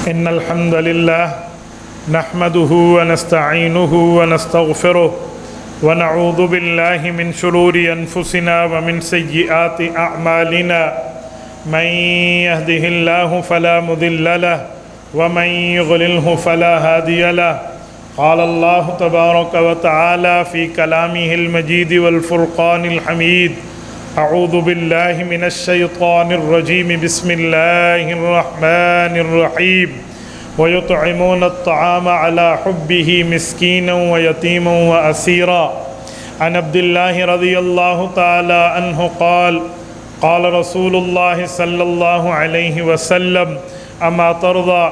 إن الحمد لله نحمده ونستعينه ونستغفره ونعوذ بالله من شرور أنفسنا ومن سيئات أعمالنا من يهده الله فلا مضل له ومن يضلله فلا هادي له. قال الله تبارك وتعالى في كلامه المجيد والفرقان الحميد: أعوذ بالله من الشيطان الرجيم بسم الله الرحمن الرحيم ويطعمون الطعام على حبه مسكينا ويتيما وأسيرا. عن عبد الله رضي الله تعالى عنه قال: قال رسول الله صلى الله عليه وسلم: أما ترضى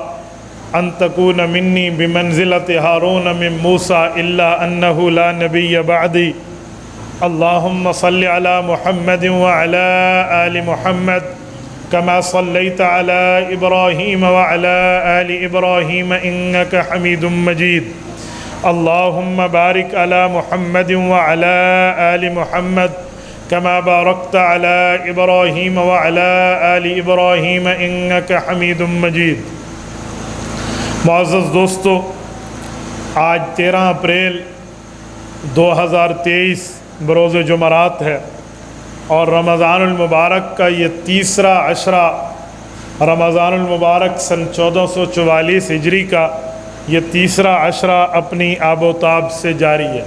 أن تكون مني بمنزلة هارون من موسى إلا أنه لا نبي بعدي. اللهم صل على محمد وعلى آل محمد كما صليت على إبراهيم وعلى آل إبراهيم إنك حميد مجيد. اللهم بارك على محمد وعلى آل محمد كما باركت على إبراهيم وعلى آل إبراهيم إنك حميد مجيد. معزز دوستو، آج 13 اپریل 2023 بروز جمعرات ہے اور رمضان المبارک کا یہ تیسرا عشرہ، رمضان المبارک سن 1444 ہجری کا یہ تیسرا عشرہ اپنی آب و تاب سے جاری ہے،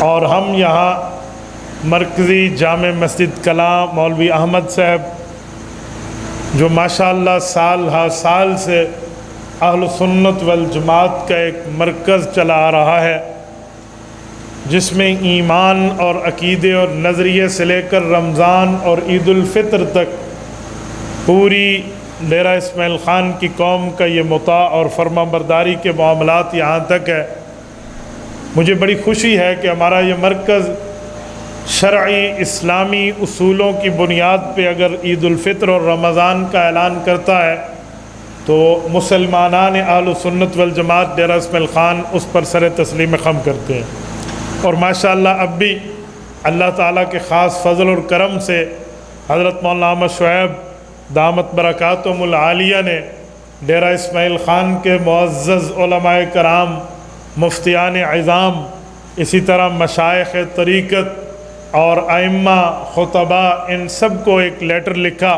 اور ہم یہاں مرکزی جامع مسجد کلاں مولوی احمد صاحب جو ماشاءاللہ سال ہا سال سے اہل سنت والجماعت کا ایک مرکز چلا آ رہا ہے، جس میں ایمان اور عقیدے اور نظریے سے لے کر رمضان اور عید الفطر تک پوری ڈیرہ اسماعیل خان کی قوم کا یہ مطاع اور فرما برداری کے معاملات یہاں تک ہے. مجھے بڑی خوشی ہے کہ ہمارا یہ مرکز شرعی اسلامی اصولوں کی بنیاد پہ اگر عید الفطر اور رمضان کا اعلان کرتا ہے تو مسلمانان اہل سنت والجماعت ڈیرہ اسماعیل خان اس پر سر تسلیم خم کرتے ہیں. اور ماشاءاللہ اب بھی اللہ تعالیٰ کے خاص فضل اور کرم سے حضرت مولانا احمد شعیب دامت برکاتہم العالیہ نے ڈیرہ اسماعیل خان کے معزز علماء کرام، مفتیان عظام، اسی طرح مشائخ طریقت اور ائمہ خطباء، ان سب کو ایک لیٹر لکھا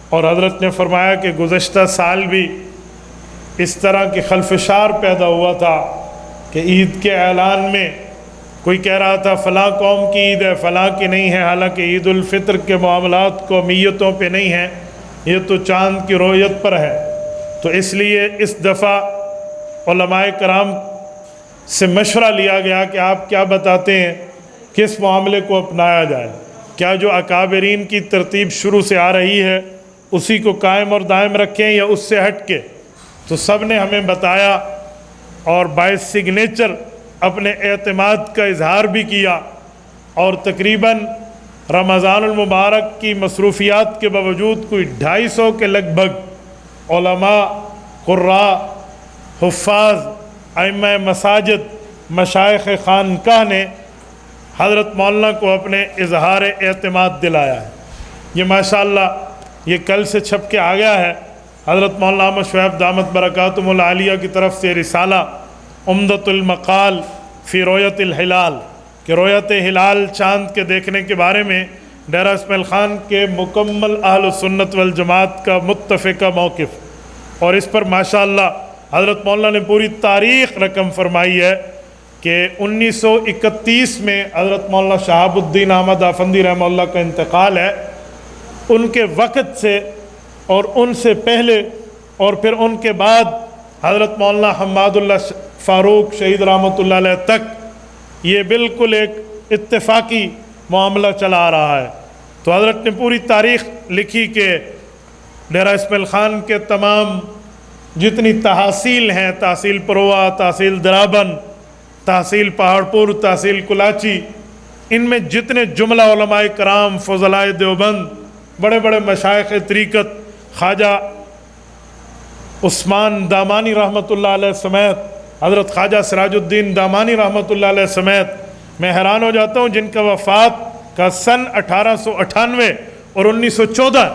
اور حضرت نے فرمایا کہ گزشتہ سال بھی اس طرح کی خلفشار پیدا ہوا تھا کہ عید کے اعلان میں کوئی کہہ رہا تھا فلاں قوم کی عید ہے، فلاں کی نہیں ہے، حالانکہ عید الفطر کے معاملات قومیتوں پہ نہیں ہیں، یہ تو چاند کی رؤیت پر ہے. تو اس لیے اس دفعہ علماء کرام سے مشورہ لیا گیا کہ آپ کیا بتاتے ہیں، کس معاملے کو اپنایا جائے، کیا جو اکابرین کی ترتیب شروع سے آ رہی ہے اسی کو قائم اور دائم رکھیں یا اس سے ہٹ کے. تو سب نے ہمیں بتایا اور باعث سگنیچر اپنے اعتماد کا اظہار بھی کیا، اور تقریباً رمضان المبارک کی مصروفیات کے باوجود کوئی 250 کے لگ بھگ علماء، قراء، حفاظ، ائمہ مساجد، مشائخ خانقاہ نے حضرت مولانا کو اپنے اظہار اعتماد دلایا ہے. یہ ماشاءاللہ یہ کل سے چھپ کے آ گیا ہے. حضرت مولانا احمد شعیب دامت برکاتہم العالیہ کی طرف سے رسالہ عمدۃ المقال فی رؤیت الہلال، کہ رؤیت ہلال چاند کے دیکھنے کے بارے میں ڈیرہ اسماعیل خان کے مکمل اہل سنت والجماعت کا متفقہ موقف، اور اس پر ماشاءاللہ حضرت مولانا نے پوری تاریخ رقم فرمائی ہے کہ 1931 میں حضرت مولانا شہاب الدین احمد افندی رحمہ اللہ کا انتقال ہے. ان کے وقت سے اور ان سے پہلے اور پھر ان کے بعد حضرت مولانا حماد اللہ فاروق شہید رحمۃ اللہ علیہ تک یہ بالکل ایک اتفاقی معاملہ چلا آ رہا ہے. تو حضرت نے پوری تاریخ لکھی کہ ڈیرہ اسماعیل خان کے تمام جتنی تحصیل ہیں، تحصیل پروا، تحصیل درابن، تحصیل پہاڑپور، تحصیل کلاچی، ان میں جتنے جملہ علماء کرام، فضلائے دیوبند، بڑے بڑے مشائخ طریقت، خواجہ عثمان دامانی رحمۃ اللہ علیہ سمیت حضرت خواجہ سراج الدین دامانی رحمۃ اللہ علیہ سمیت، میں حیران ہو جاتا ہوں جن کا وفات کا سن 1898 اور 1914،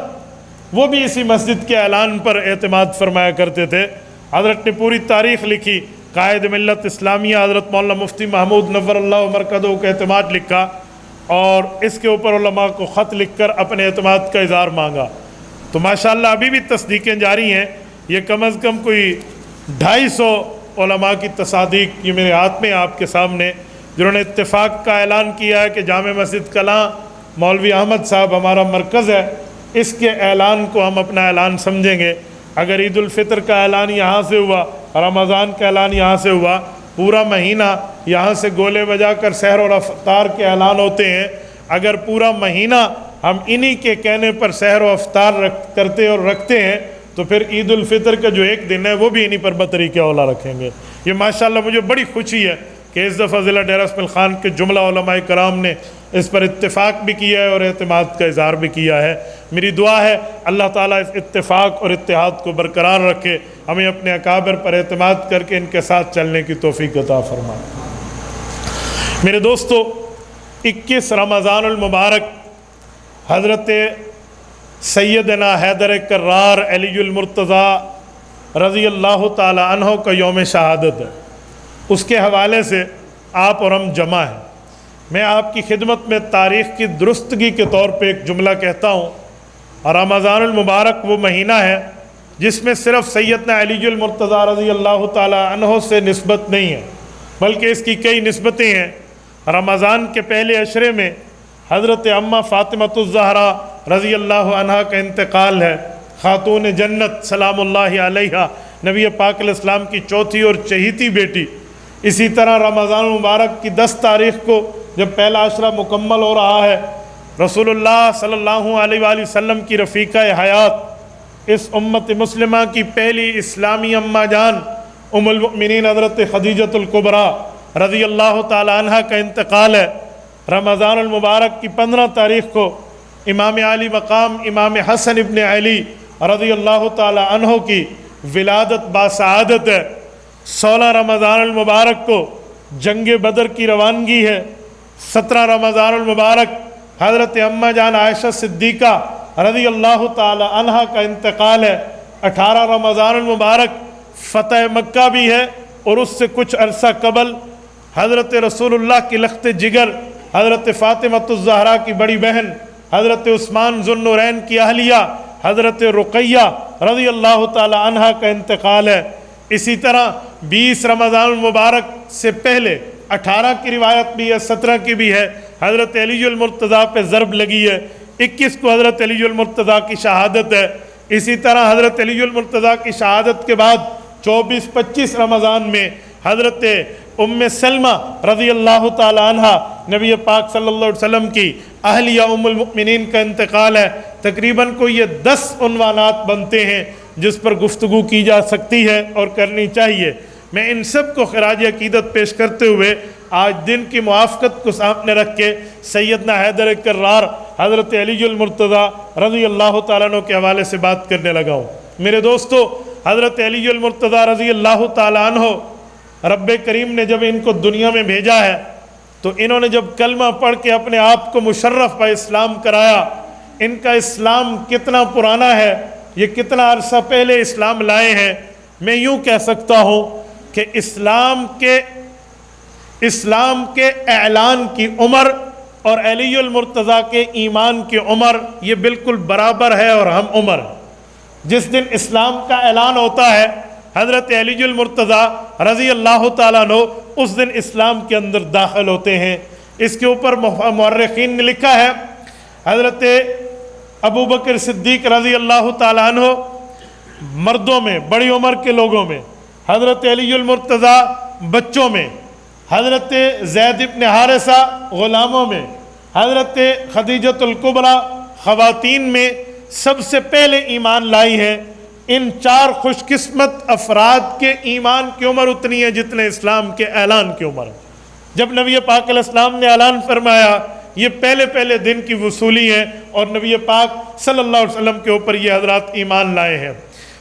وہ بھی اسی مسجد کے اعلان پر اعتماد فرمایا کرتے تھے۔ حضرت نے پوری تاریخ لکھی، قائد ملت اسلامیہ حضرت مولانا مفتی محمود نور اللہ مرکزہ کا اعتماد لکھا، اور اس کے اوپر علماء کو خط لکھ کر اپنے اعتماد کا اظہار مانگا۔ تو ماشاءاللہ ابھی بھی تصدیقیں جاری ہیں، یہ کم از کم کوئی 250 علماء کی تصادیق یہ میرے ہاتھ میں آپ کے سامنے، جنہوں نے اتفاق کا اعلان کیا ہے کہ جامع مسجد کلاں مولوی احمد صاحب ہمارا مرکز ہے، اس کے اعلان کو ہم اپنا اعلان سمجھیں گے۔ اگر عید الفطر کا اعلان یہاں سے ہوا، رمضان کا اعلان یہاں سے ہوا، پورا مہینہ یہاں سے گولے بجا کر سحر اور افطار کے اعلان ہوتے ہیں، اگر پورا مہینہ ہم انہی کے کہنے پر سحر و افطار کرتے اور رکھتے ہیں تو پھر عید الفطر کا جو ایک دن ہے وہ بھی انہی پر بطریقہ اولا رکھیں گے۔ یہ ماشاءاللہ مجھے بڑی خوشی ہے کہ اس دفعہ ضلع ڈیرہ اسماعیل خان کے جملہ علماء کرام نے اس پر اتفاق بھی کیا ہے اور اعتماد کا اظہار بھی کیا ہے۔ میری دعا ہے اللہ تعالیٰ اس اتفاق اور اتحاد کو برقرار رکھے، ہمیں اپنے اکابر پر اعتماد کر کے ان کے ساتھ چلنے کی توفیق عطا فرمائے۔ میرے دوستو، 21 رمضان المبارک حضرت سیدنا حیدر کرار علی المرتضیٰ رضی اللہ تعالی عنہ کا یوم شہادت ہے۔ اس کے حوالے سے آپ اور ہم جمع ہیں۔ میں آپ کی خدمت میں تاریخ کی درستگی کے طور پہ ایک جملہ کہتا ہوں، اور رمضان المبارک وہ مہینہ ہے جس میں صرف سیدنا علی المرتضیٰ رضی اللہ تعالی عنہ سے نسبت نہیں ہے، بلکہ اس کی کئی نسبتیں ہیں۔ رمضان کے پہلے عشرے میں حضرت اماں فاطمۃ الزہرا رضی اللہ عنہا کا انتقال ہے، خاتون جنت سلام اللہ علیہا، نبی پاک علیہ السلام کی چوتھی اور چہیتی بیٹی۔ اسی طرح رمضان المبارک کی 10 تاریخ کو جب پہلا عشرہ مکمل ہو رہا ہے، رسول اللہ صلی اللہ علیہ وآلہ وسلم کی رفیقہ حیات، اس امت مسلمہ کی پہلی اسلامی اماں جان ام المؤمنین حضرت خدیجۃ الکبریٰ رضی اللہ تعالی عنہ کا انتقال ہے۔ رمضان المبارک کی 15 تاریخ کو امام علی مقام امام حسن ابن علی رضی اللہ تعالی عنہ کی ولادت باسعادت ہے۔ 16 رمضان المبارک کو جنگ بدر کی روانگی ہے۔ 17 رمضان المبارک حضرت اماں جان عائشہ صدیقہ رضی اللہ تعالی عنہ کا انتقال ہے۔ 18 رمضان المبارک فتح مکہ بھی ہے، اور اس سے کچھ عرصہ قبل حضرت رسول اللہ کی لخت جگر حضرت فاطمۃ الزہرا کی بڑی بہن حضرت عثمان ذو النورین کی اہلیہ حضرت رقیہ رضی اللہ تعالی عنہ کا انتقال ہے۔ اسی طرح 20 رمضان المبارک سے پہلے 18 کی روایت بھی ہے، 17 کی بھی ہے، حضرت علی المرتضیٰ پہ ضرب لگی ہے۔ 21 کو حضرت علی المرتضیٰ کی شہادت ہے۔ اسی طرح حضرت علی المرتضیٰ کی شہادت کے بعد 24-25 رمضان میں حضرت ام سلمہ رضی اللہ تعالی عنہ نبی پاک صلی اللہ علیہ وسلم کی اہلیہ ام المؤمنین کا انتقال ہے۔ تقریباً کو یہ 10 عنوانات بنتے ہیں جس پر گفتگو کی جا سکتی ہے اور کرنی چاہیے۔ میں ان سب کو خراج عقیدت پیش کرتے ہوئے آج دن کی موافقت کو سامنے رکھ کے سیدنا حیدر کرار حضرت علی المرتضیٰ رضی اللہ تعالیٰ عنہ کے حوالے سے بات کرنے لگا ہوں۔ میرے دوستو، حضرت علی المرتضیٰ رضی اللہ تعالیٰ عنہ رب کریم نے جب ان کو دنیا میں بھیجا ہے تو انہوں نے جب کلمہ پڑھ کے اپنے آپ کو مشرف با اسلام کرایا۔ ان کا اسلام کتنا پرانا ہے، یہ کتنا عرصہ پہلے اسلام لائے ہیں۔ میں یوں کہہ سکتا ہوں کہ اسلام کے اعلان کی عمر اور علی المرتضیٰ کے ایمان کی عمر یہ بالکل برابر ہے اور ہم عمر۔ جس دن اسلام کا اعلان ہوتا ہے حضرت علی المرتضیٰ رضی اللہ تعالیٰ عنہ اس دن اسلام کے اندر داخل ہوتے ہیں۔ اس کے اوپر مورخین نے لکھا ہے حضرت ابو بکر صدیق رضی اللہ تعالیٰ عنہ مردوں میں، بڑی عمر کے لوگوں میں، حضرت علی المرتضیٰ بچوں میں، حضرت زید ابن حارثہ غلاموں میں، حضرت خدیجۃ الکبریٰ خواتین میں سب سے پہلے ایمان لائی ہے۔ ان 4 خوش قسمت افراد کے ایمان کی عمر اتنی ہے جتنے اسلام کے اعلان کی عمر۔ جب نبی پاک علیہ السلام نے اعلان فرمایا یہ پہلے دن کی وصولی ہے، اور نبی پاک صلی اللہ علیہ وسلم کے اوپر یہ حضرات ایمان لائے ہیں۔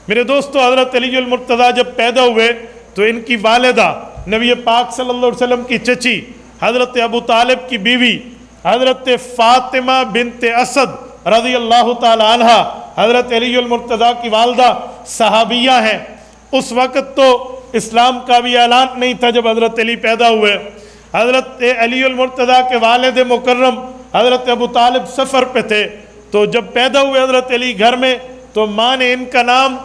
میرے دوستو، حضرت علی المرتضیٰ جب پیدا ہوئے تو ان کی والدہ نبی پاک صلی اللہ علیہ وسلم کی چچی حضرت ابو طالب کی بیوی حضرت فاطمہ بنت اسد رضی اللہ تعالی عنہ حضرت علی المرتضیٰ کی والدہ صحابیہ ہیں. اس وقت تو اسلام کا بھی اعلان نہیں تھا جب حضرت علی پیدا ہوئے. حضرت علی المرتضیٰ کے والد مکرم حضرت ابو طالب سفر پہ تھے، تو جب پیدا ہوئے حضرت علی گھر میں تو ماں نے ان کا نام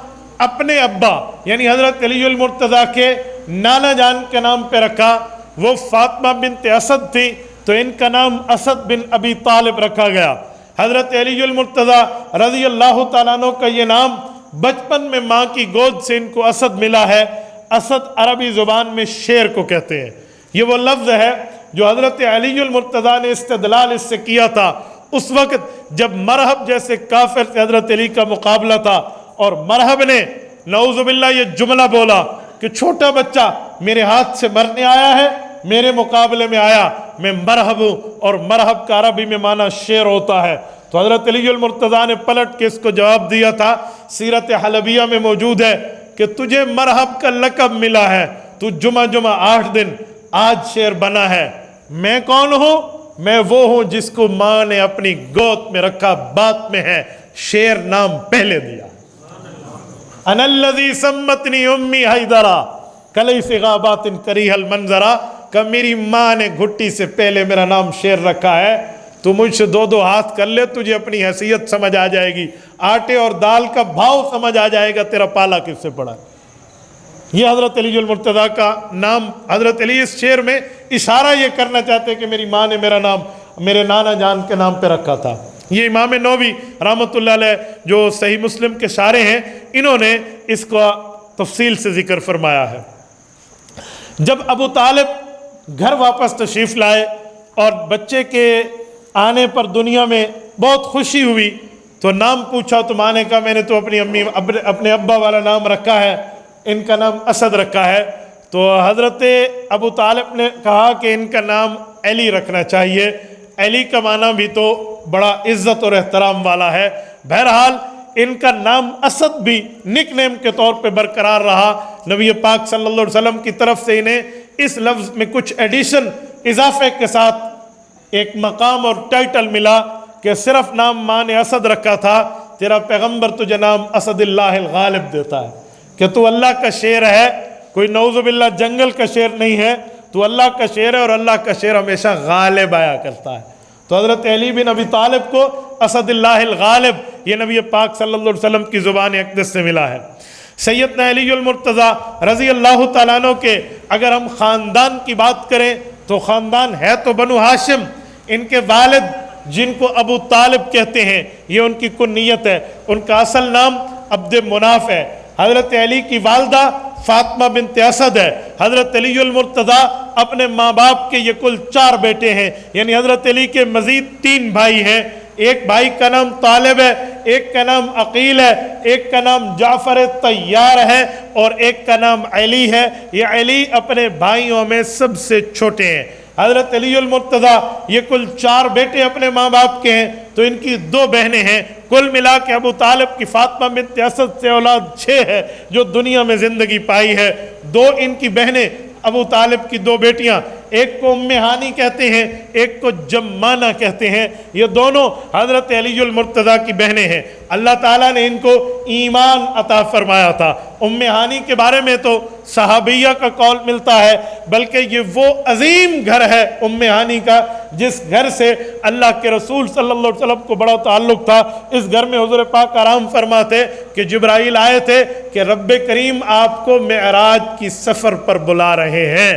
اپنے ابا یعنی حضرت علی المرتضیٰ کے نانا جان کے نام پہ رکھا. وہ فاطمہ بنت اسد تھی تو ان کا نام اسد بن ابی طالب رکھا گیا. حضرت علی المرتضیٰ رضی اللہ تعالیٰ عنہ کا یہ نام بچپن میں ماں کی گود سے ان کو اسد ملا ہے. اسد عربی زبان میں شیر کو کہتے ہیں. یہ وہ لفظ ہے جو حضرت علی المرتضیٰ نے استدلال اس سے کیا تھا اس وقت جب مرہب جیسے کافر سے حضرت علی کا مقابلہ تھا، اور مرہب نے نعوذ باللہ یہ جملہ بولا کہ چھوٹا بچہ میرے ہاتھ سے مرنے آیا ہے، میرے مقابلے میں آیا، میں مرہب ہوں. اور مرہب کا عربی میں معنی شیر ہوتا ہے. تو حضرت علی المرتضیٰ نے پلٹ کے اس کو جواب دیا تھا. سیرت حلبیہ میں موجود ہے کہ تجھے مرہب کا لقب ملا ہے، تو جمعہ 8 دن، آج شیر بنا ہے. میں کون ہوں؟ میں وہ ہوں جس کو ماں نے اپنی گود میں رکھا، بات میں ہے شیر نام پہلے دیا. انا الذی سمتنی امی حیدرا کلیس غابات کریہ المنظرا، کہ میری ماں نے گھٹی سے پہلے میرا نام شیر رکھا ہے. تو مجھ سے 2 ہاتھ کر لے، تجھے اپنی حیثیت سمجھ آ جائے گی، آٹے اور دال کا بھاؤ سمجھ آ جائے گا، تیرا پالا کس سے پڑا. یہ حضرت علی المرتضیٰ کا نام. حضرت علی اس شعر میں اشارہ یہ کرنا چاہتے ہیں کہ میری ماں نے میرا نام میرے نانا جان کے نام پہ رکھا تھا. یہ امام نووی رحمۃ اللہ علیہ جو صحیح مسلم کے شارح ہیں، انہوں نے اس کو تفصیل سے ذکر فرمایا ہے. جب ابو طالب گھر واپس تشریف لائے اور بچے کے آنے پر دنیا میں بہت خوشی ہوئی تو نام پوچھا تو ماں نے کہا میں نے تو اپنے ابا والا نام رکھا ہے، ان کا نام اسد رکھا ہے. تو حضرت ابو طالب نے کہا کہ ان کا نام علی رکھنا چاہیے. علی کا معنی بھی تو بڑا عزت اور احترام والا ہے. بہرحال ان کا نام اسد بھی نک نیم کے طور پہ برقرار رہا. نبی پاک صلی اللہ علیہ وسلم کی طرف سے انہیں اس لفظ میں کچھ ایڈیشن اضافے کے ساتھ ایک مقام اور ٹائٹل ملا کہ صرف نام ماں نے اسد رکھا تھا، تیرا پیغمبر تجھے نام اسد اللہ الغالب دیتا ہے کہ تو اللہ کا شیر ہے، کوئی نعوذ باللہ جنگل کا شیر نہیں ہے، تو اللہ کا شیر ہے اور اللہ کا شیر ہمیشہ غالب آیا کرتا ہے. تو حضرت علی بن ابی طالب کو اسد اللہ الغالب یہ نبی پاک صلی اللہ علیہ وسلم کی زبان اقدس سے ملا ہے. سیدنا علی المرتضیٰ رضی اللہ تعالیٰ عنہ کے اگر ہم خاندان کی بات کریں تو خاندان ہے تو بنو ہاشم. ان کے والد جن کو ابو طالب کہتے ہیں یہ ان کی کنیت ہے، ان کا اصل نام عبد مناف ہے. حضرت علی کی والدہ فاطمہ بنت اسد ہے. حضرت علی المرتضیٰ اپنے ماں باپ کے یہ کل 4 بیٹے ہیں، یعنی حضرت علی کے مزید 3 بھائی ہیں. ایک بھائی کا نام طالب ہے، ایک کا نام عقیل ہے، ایک کا نام جعفر طیار ہے اور ایک کا نام علی ہے. یہ علی اپنے بھائیوں میں سب سے چھوٹے ہیں. حضرت علی المرتضیٰ یہ کل 4 بیٹے اپنے ماں باپ کے ہیں، تو ان کی 2 بہنیں ہیں. کل ملا کے ابو طالب کی فاطمہ بنت اسد سے اولاد 6 ہے جو دنیا میں زندگی پائی ہے. 2 ان کی بہنیں ابو طالب کی 2 بیٹیاں، ایک کو ام ہانی کہتے ہیں، ایک کو جمانہ کہتے ہیں. یہ دونوں حضرت علی المرتضیٰ کی بہنیں ہیں. اللہ تعالیٰ نے ان کو ایمان عطا فرمایا تھا. ام ہانی کے بارے میں تو صحابیہ کا قول ملتا ہے، بلکہ یہ وہ عظیم گھر ہے ام ہانی کا جس گھر سے اللہ کے رسول صلی اللہ علیہ وسلم کو بڑا تعلق تھا. اس گھر میں حضور پاک آرام فرماتے کہ جبرائیل آئے تھے کہ رب کریم آپ کو معراج کی سفر پر بلا رہے ہیں.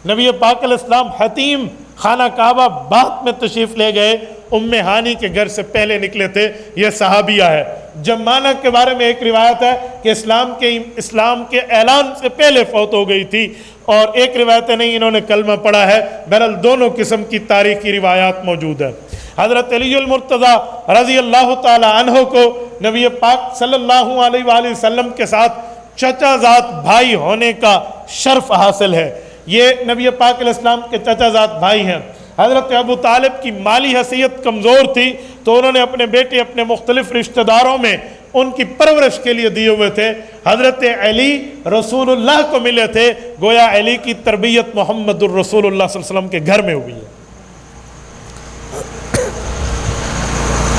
نبی پاک علیہ السلام حتیم خانہ کعبہ بعد میں تشریف لے گئے، ام ہانی کے گھر سے پہلے نکلے تھے. یہ صحابیہ ہے. جمانہ کے بارے میں ایک روایت ہے کہ اسلام کے اعلان سے پہلے فوت ہو گئی تھی، اور ایک روایت نہیں انہوں نے کلمہ پڑھا ہے. بہرحال دونوں قسم کی تاریخی روایات موجود ہیں. حضرت علی المرتضیٰ رضی اللہ تعالی عنہ کو نبی پاک صلی اللہ علیہ وآلہ وسلم کے ساتھ چچا زاد بھائی ہونے کا شرف حاصل ہے. یہ نبی پاک علیہ السلام کے چچا زاد بھائی ہیں. حضرت ابو طالب کی مالی حیثیت کمزور تھی تو انہوں نے اپنے بیٹے اپنے مختلف رشتہ داروں میں ان کی پرورش کے لیے دیے ہوئے تھے. حضرت علی رسول اللہ کو ملے تھے، گویا علی کی تربیت محمد الرسول اللہ صلی اللہ علیہ وسلم کے گھر میں ہوئی ہے.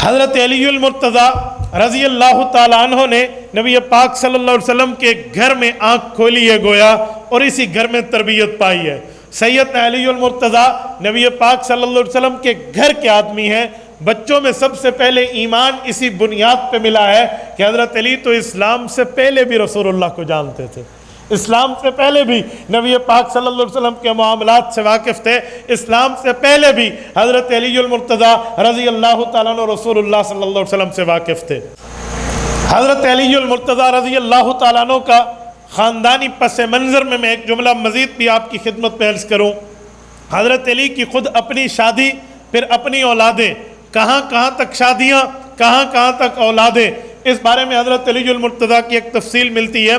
حضرت علی المرتضیٰ رضی اللہ تعالیٰ عنہ نے نبی پاک صلی اللہ علیہ وسلم کے گھر میں آنکھ کھولی ہے گویا، اور اسی گھر میں تربیت پائی ہے۔ سیدنا علی المرتضیٰ نبی پاک صلی اللہ علیہ وسلم کے گھر کے آدمی ہیں۔ بچوں میں سب سے پہلے ایمان اسی بنیاد پہ ملا ہے کہ حضرت علی تو اسلام سے پہلے بھی رسول اللہ کو جانتے تھے، اسلام سے پہلے بھی نبی پاک صلی اللہ علیہ وسلم کے معاملات سے واقف تھے، اسلام سے پہلے بھی حضرت علی المرتضیٰ رضی اللہ تعالیٰ عنہ رسول اللہ صلی اللہ علیہ وسلم سے واقف تھے۔ حضرت علی المرتضیٰ رضی اللہ تعالیٰ عنہ کا خاندانی پس منظر میں ایک جملہ مزید بھی آپ کی خدمت میں عرض کروں۔ حضرت علی کی خود اپنی شادی، پھر اپنی اولادیں، کہاں کہاں تک شادیاں، کہاں کہاں تک اولادیں، اس بارے میں حضرت علی المرتضیٰ کی ایک تفصیل ملتی ہے۔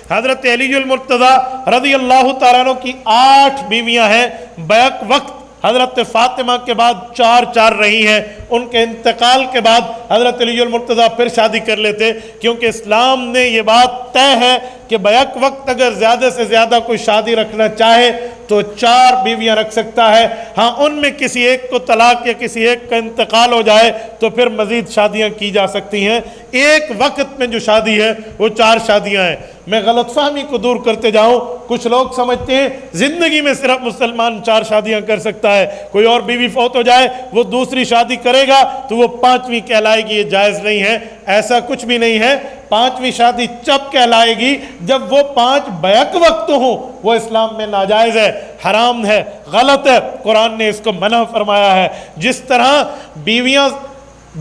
حضرت علی المرتضیٰ رضی اللہ تعالیٰ عنہ کی 8 بیویاں ہیں، بیک وقت حضرت فاطمہ کے بعد 4 رہی ہیں۔ ان کے انتقال کے بعد حضرت علی المرتضیٰ پھر شادی کر لیتے، کیونکہ اسلام نے یہ بات طے ہے کہ بیک وقت اگر زیادہ سے زیادہ کوئی شادی رکھنا چاہے تو 4 بیویاں رکھ سکتا ہے۔ ہاں ان میں کسی ایک کو طلاق یا کسی ایک کا انتقال ہو جائے تو پھر مزید شادیاں کی جا سکتی ہیں۔ ایک وقت میں جو شادی ہے وہ 4 شادیاں ہیں۔ میں غلط فہمی کو دور کرتے جاؤں، کچھ لوگ سمجھتے ہیں زندگی میں صرف مسلمان 4 شادیاں کر سکتا ہے، کوئی اور بیوی فوت ہو جائے وہ دوسری شادی کرے گا تو وہ 5ویں کہلائے گی، یہ جائز نہیں ہے۔ ایسا کچھ بھی نہیں ہے۔ 5ویں شادی جب کہلائے گی جب وہ 5 بیک وقت ہوں، وہ اسلام میں ناجائز ہے، حرام ہے، غلط ہے، قرآن نے اس کو منع فرمایا ہے۔ جس طرح بیویاں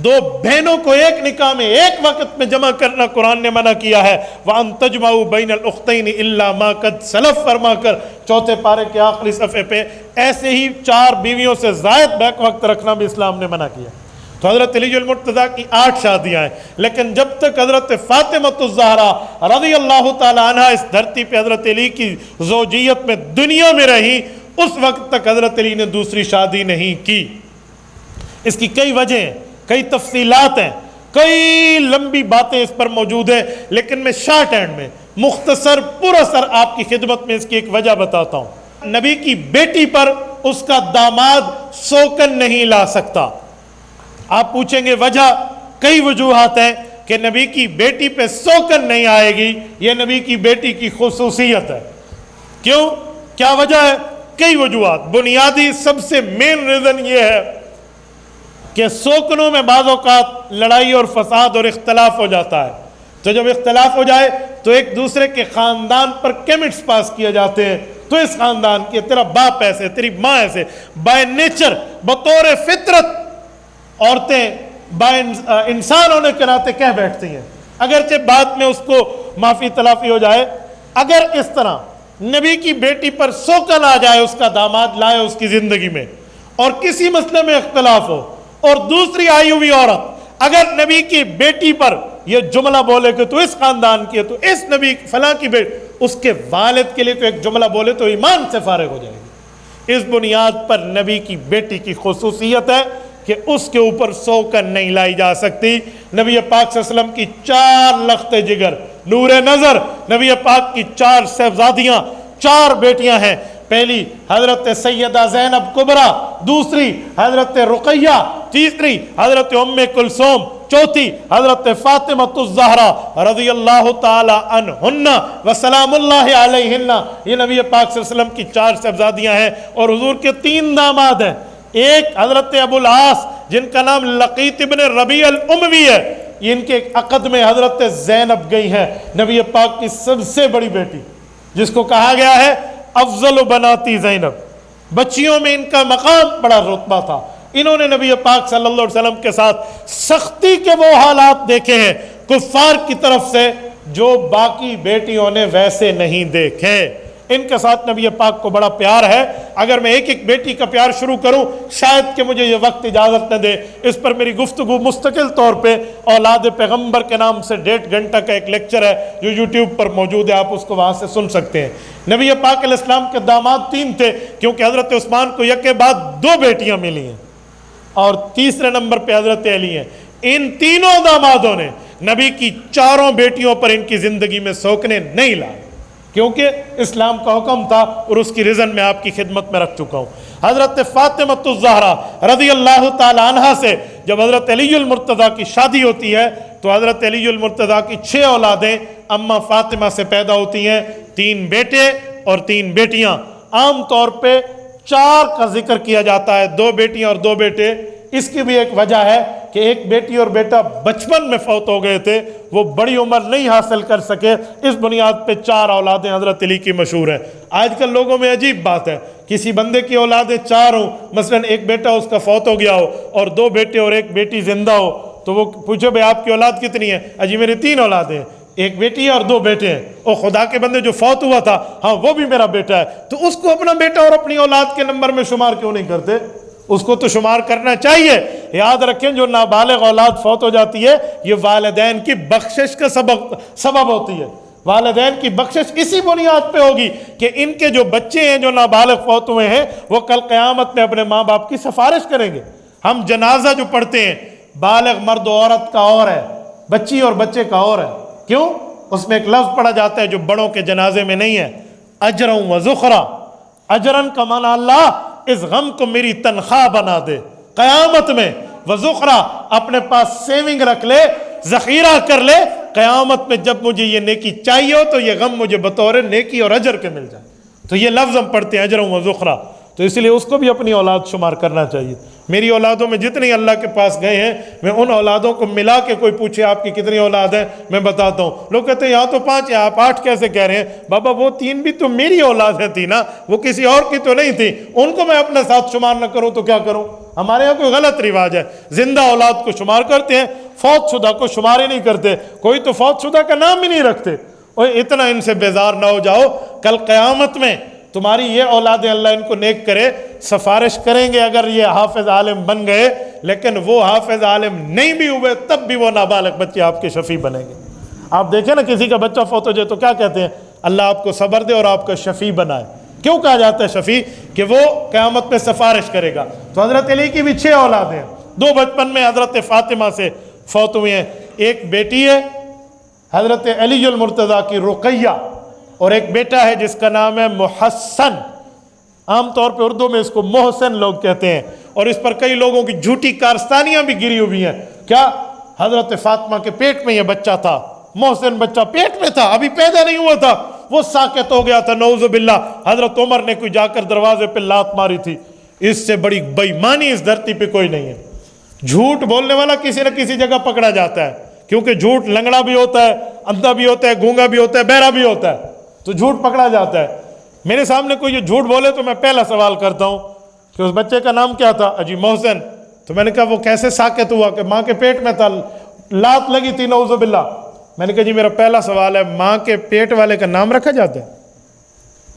2 بہنوں کو ایک نکاح میں ایک وقت میں جمع کرنا قرآن نے منع کیا ہے، وَأَن تَجْمَعُوا بَيْنَ الْأُخْتَيْنِ إِلَّا مَا قَدْ سَلَفَ فرما کر 4 پارے کے آخری صفحے پہ ایسے ہی 4 بیویوں سے زائد بیک وقت رکھنا بھی اسلام نے منع کیا۔ تو حضرت علی المرتضیٰ کی 8 شادیاں ہیں، لیکن جب تک حضرت فاطمہ الزہرا رضی اللہ تعالیٰ عنہ اس دھرتی پہ حضرت علی کی زوجیت میں دنیا میں رہی، اس وقت تک حضرت علی نے دوسری شادی نہیں کی۔ اس کی کئی وجہ ہیں، کئی تفصیلات ہیں، کئی لمبی باتیں اس پر موجود ہیں، لیکن میں شارٹ اینڈ میں مختصر پر اثر آپ کی خدمت میں اس کی ایک وجہ بتاتا ہوں۔ نبی کی بیٹی پر اس کا داماد سوکن نہیں لا سکتا۔ آپ پوچھیں گے وجہ، کئی وجوہات ہیں کہ نبی کی بیٹی پہ سوکن نہیں آئے گی، یہ نبی کی بیٹی کی خصوصیت ہے۔ کیوں؟ کیا وجہ ہے؟ کئی وجوہات۔ بنیادی سب سے مین ریزن یہ ہے کہ سوکنوں میں بعض اوقات لڑائی اور فساد اور اختلاف ہو جاتا ہے، تو جب اختلاف ہو جائے تو ایک دوسرے کے خاندان پر کیمنٹس پاس کیے جاتے ہیں، تو اس خاندان کی تیرا باپ ایسے، تیری ماں ایسے، بائی نیچر، بطور فطرت عورتیں انسان ہونے کے ناطے کہہ بیٹھتی ہیں، اگرچہ بعد میں اس کو معافی تلافی ہو جائے۔ اگر اس طرح نبی کی بیٹی پر سوکن آ جائے، اس کا داماد لائے اس کی زندگی میں، اور کسی مسئلے میں اختلاف ہو، اور دوسری آئی ہوئی عورت اگر نبی کی بیٹی پر یہ جملہ بولے کہ تو اس خاندان کی ہے، تو اس نبی فلاں کی بیٹی، اس کے والد کے لیے تو ایک جملہ بولے تو ایمان سے فارغ ہو جائے گی۔ اس بنیاد پر نبی کی بیٹی کی خصوصیت ہے کہ اس کے اوپر سوکن نہیں لائی جا سکتی۔ نبی پاک صلی اللہ علیہ وسلم کی 4 لخت جگر، نور نظر، نبی پاک کی 4 صاحبزادیاں، 4 بیٹیاں ہیں۔ پہلی حضرت سیدہ زینب کبریٰ، دوسری حضرت رقیہ، تیسری حضرت ام کلثوم، چوتھی حضرت فاطمہ الزہرا رضی اللہ تعالی عنہن وسلام اللہ علیہن۔ یہ نبی پاک صلی اللہ علیہ وسلم کی 4 صاحبزادیاں ہیں، اور حضور کے 3 داماد ہیں۔ ایک حضرت ابو العاص جن کا نام لقیط ابن ربیع الاموی ہے، ان کے عقد میں حضرت زینب گئی ہیں، نبی پاک کی سب سے بڑی بیٹی، جس کو کہا گیا ہے افضل بناتی زینب، بچیوں میں ان کا مقام بڑا رتبہ تھا۔ انہوں نے نبی پاک صلی اللہ علیہ وسلم کے ساتھ سختی کے وہ حالات دیکھے ہیں کفار کی طرف سے جو باقی بیٹیوں نے ویسے نہیں دیکھے۔ ان کے ساتھ نبی پاک کو بڑا پیار ہے۔ اگر میں ایک ایک بیٹی کا پیار شروع کروں شاید کہ مجھے یہ وقت اجازت نہ دے۔ اس پر میری گفتگو مستقل طور پہ اولاد پیغمبر کے نام سے 1.5 گھنٹہ کا ایک لیکچر ہے جو یوٹیوب پر موجود ہے، آپ اس کو وہاں سے سن سکتے ہیں۔ نبی پاک علیہ السلام کے داماد 3 تھے، کیونکہ حضرت عثمان کو یکے بعد 2 بیٹیاں ملی ہیں، اور تیسرے نمبر پہ حضرت علی ہیں۔ ان تینوں دامادوں نے نبی کی 4 بیٹیوں پر ان کی زندگی میں سوکنے نہیں لائے۔ کیونکہ اسلام کا حکم تھا اور اس کی رزن میں آپ کی خدمت میں رکھ چکا ہوں۔ حضرت فاطمہ الزہرا رضی اللہ تعالی عنہا سے جب حضرت علی المرتضیٰ کی شادی ہوتی ہے تو حضرت علی المرتضیٰ کی 6 اولادیں اماں فاطمہ سے پیدا ہوتی ہیں، 3 بیٹے اور 3 بیٹیاں۔ عام طور پہ 4 کا ذکر کیا جاتا ہے، 2 بیٹیاں اور 2 بیٹے۔ اس کی بھی ایک وجہ ہے کہ ایک بیٹی اور بیٹا بچپن میں فوت ہو گئے تھے، وہ بڑی عمر نہیں حاصل کر سکے، اس بنیاد پہ 4 اولادیں حضرت علی کی مشہور ہیں۔ آج کل لوگوں میں عجیب بات ہے، کسی بندے کی اولادیں 4 ہوں، مثلا ایک بیٹا اس کا فوت ہو گیا ہو اور 2 بیٹے اور 1 بیٹی زندہ ہو، تو وہ پوچھو بھائی آپ کی اولاد کتنی ہے؟ اجی میری 3 اولادیں ہیں، 1 بیٹی ہے اور 2 بیٹے ہیں۔ اور خدا کے بندے جو فوت ہوا تھا ہاں وہ بھی میرا بیٹا ہے، تو اس کو اپنا بیٹا اور اپنی اولاد کے نمبر میں شمار کیوں نہیں کرتے؟ اس کو تو شمار کرنا چاہیے۔ یاد رکھیں جو نابالغ اولاد فوت ہو جاتی ہے یہ والدین کی بخشش کا سبب ہوتی ہے۔ والدین کی بخشش اسی بنیاد پہ ہوگی کہ ان کے جو بچے ہیں جو نابالغ فوت ہوئے ہیں وہ کل قیامت میں اپنے ماں باپ کی سفارش کریں گے۔ ہم جنازہ جو پڑھتے ہیں بالغ مرد و عورت کا اور ہے، بچی اور بچے کا اور ہے، کیوں؟ اس میں ایک لفظ پڑھا جاتا ہے جو بڑوں کے جنازے میں نہیں ہے، اجرا و ذخرا۔ اجرن کا معنی اللہ اس غم کو میری تنخواہ بنا دے قیامت میں، وذخرا اپنے پاس سیونگ رکھ لے، ذخیرہ کر لے، قیامت میں جب مجھے یہ نیکی چاہیے ہو تو یہ غم مجھے بطور نیکی اور اجر کے مل جائے۔ تو یہ لفظ ہم پڑھتے ہیں اجر و ذخرا، تو اس لیے اس کو بھی اپنی اولاد شمار کرنا چاہیے۔ میری اولادوں میں جتنی اللہ کے پاس گئے ہیں میں ان اولادوں کو ملا کے، کوئی پوچھے آپ کی کتنی اولاد ہیں میں بتاتا ہوں، لوگ کہتے ہیں یہاں تو 5 ہیں، آپ 8 کیسے کہہ رہے ہیں؟ بابا وہ 3 بھی تو میری اولادیں تھی نا، وہ کسی اور کی تو نہیں تھی، ان کو میں اپنے ساتھ شمار نہ کروں تو کیا کروں؟ ہمارے یہاں کوئی غلط رواج ہے، زندہ اولاد کو شمار کرتے ہیں، فوت شدہ کو شمار ہی نہیں کرتے، کوئی تو فوت شدہ کا نام ہی نہیں رکھتے۔ اور اتنا ان سے بیزار نہ ہو جاؤ، کل قیامت میں تمہاری یہ اولادیں اللہ ان کو نیک کرے، سفارش کریں گے اگر یہ حافظ عالم بن گئے، لیکن وہ حافظ عالم نہیں بھی ہوئے تب بھی وہ نابالغ بچے آپ کے شفیع بنیں گے۔ آپ دیکھیں نا کسی کا بچہ فوت ہو جائے تو کیا کہتے ہیں؟ اللہ آپ کو صبر دے اور آپ کا شفیع بنائے۔ کیوں کہا جاتا ہے شفیع؟ کہ وہ قیامت میں سفارش کرے گا۔ تو حضرت علی کی بھی 6 اولادیں ہیں، 2 بچپن میں حضرت فاطمہ سے فوت ہوئے ہیں، 1 بیٹی ہے حضرت علی المرتضیٰ کی رقیہ، اور 1 بیٹا ہے جس کا نام ہے محسن، عام طور پہ اردو میں اس کو محسن لوگ کہتے ہیں، اور اس پر کئی لوگوں کی جھوٹی کارستانیاں بھی گری ہوئی ہیں۔ کیا حضرت فاطمہ کے پیٹ میں یہ بچہ تھا، محسن بچہ پیٹ میں تھا، ابھی پیدا نہیں ہوا تھا، وہ ساکت ہو گیا تھا، نعوذ باللہ حضرت عمر نے کوئی جا کر دروازے پہ لات ماری تھی۔ اس سے بڑی بے ایمانی اس دھرتی پہ کوئی نہیں ہے۔ جھوٹ بولنے والا کسی نہ کسی جگہ پکڑا جاتا ہے، کیونکہ جھوٹ لنگڑا بھی ہوتا ہے، اندھا بھی ہوتا ہے، گونگا بھی ہوتا ہے، بہرا بھی ہوتا ہے، تو جھوٹ پکڑا جاتا ہے۔ میرے سامنے کوئی یہ جھوٹ بولے تو میں پہلا سوال کرتا ہوں کہ اس بچے کا نام کیا تھا؟ اجی محسن۔ تو میں نے کہا وہ کیسے ساکت ہوا؟ کہ ماں کے پیٹ میں تھا، لات لگی تھی، نعوذ باللہ۔ میں نے کہا جی میرا پہلا سوال ہے، ماں کے پیٹ والے کا نام رکھا جاتا ہے؟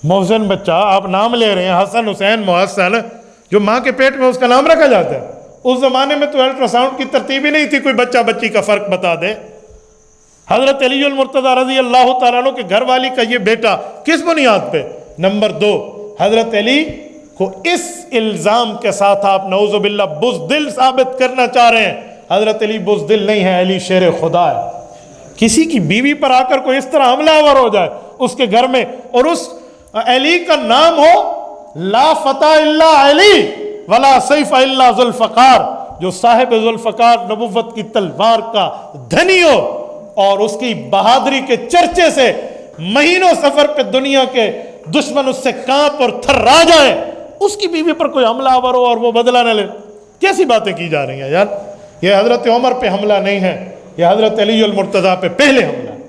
محسن بچہ آپ نام لے رہے ہیں، حسن حسین محسن، جو ماں کے پیٹ میں اس کا نام رکھا جاتا ہے؟ اس زمانے میں تو الٹرا ساؤنڈ کی ترتیب ہی نہیں تھی کوئی بچہ بچی کا فرق بتا دے۔ حضرت علی المرتضیٰ رضی اللہ تعالیٰ عنہ کے گھر والی کا یہ بیٹا کس بنیاد پہ؟ نمبر 2، حضرت علی کو اس الزام کے ساتھ آپ نعوذ باللہ بزدل ثابت کرنا چاہ رہے ہیں۔ حضرت علی بزدل نہیں ہے، علی شیر خدا ہے۔ کسی کی بیوی پر آ کر کوئی اس طرح حملہ آور ہو جائے اس کے گھر میں، اور اس علی کا نام ہو لا فتح الا علی ولا سیف الا ذوالفقار، جو صاحب ذوالفقار نبوت کی تلوار کا دھنی ہو، اور اس کی بہادری کے چرچے سے مہینوں سفر پہ دنیا کے دشمن اس سے کانپ اور تھرا جائیں، اس کی بیوی پر کوئی حملہ آور ہو اور وہ بدلہ نہ لے؟ کیسی باتیں کی جا رہی ہیں یار؟ یہ حضرت عمر پہ حملہ نہیں ہے، یہ حضرت علی المرتضیٰ پہ پہلے حملہ ہے۔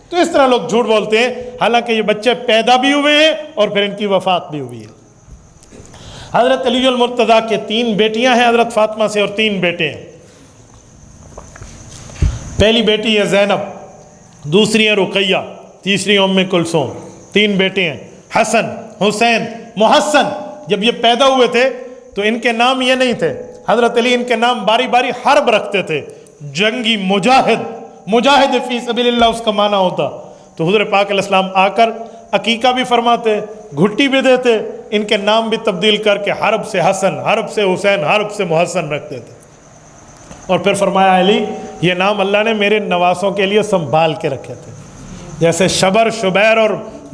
تو اس طرح لوگ جھوٹ بولتے ہیں، حالانکہ یہ بچے پیدا بھی ہوئے ہیں اور پھر ان کی وفات بھی ہوئی ہے۔ حضرت علی المرتضیٰ کے 3 بیٹیاں ہیں حضرت فاطمہ سے اور 3 بیٹے ہیں۔ پہلی بیٹی ہے زینب، دوسری ہے رقیہ، تیسری ام کلثوم، 3 بیٹے ہیں حسن حسین محسن۔ جب یہ پیدا ہوئے تھے تو ان کے نام یہ نہیں تھے، حضرت علی ان کے نام باری باری حرب رکھتے تھے، جنگی مجاہد، مجاہد فی سبیل اللہ اس کا معنی ہوتا۔ تو حضور پاک علیہ السلام آ کر عقیقہ بھی فرماتے، گھٹی بھی دیتے، ان کے نام بھی تبدیل کر کے حرب سے حسن، حرب سے حسین، حرب سے محسن رکھتے تھے۔ اور پھر فرمایا علی یہ نام اللہ نے میرے نواسوں کے لیے سنبھال کے رکھے تھے، جیسے شبر، شبیر اور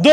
2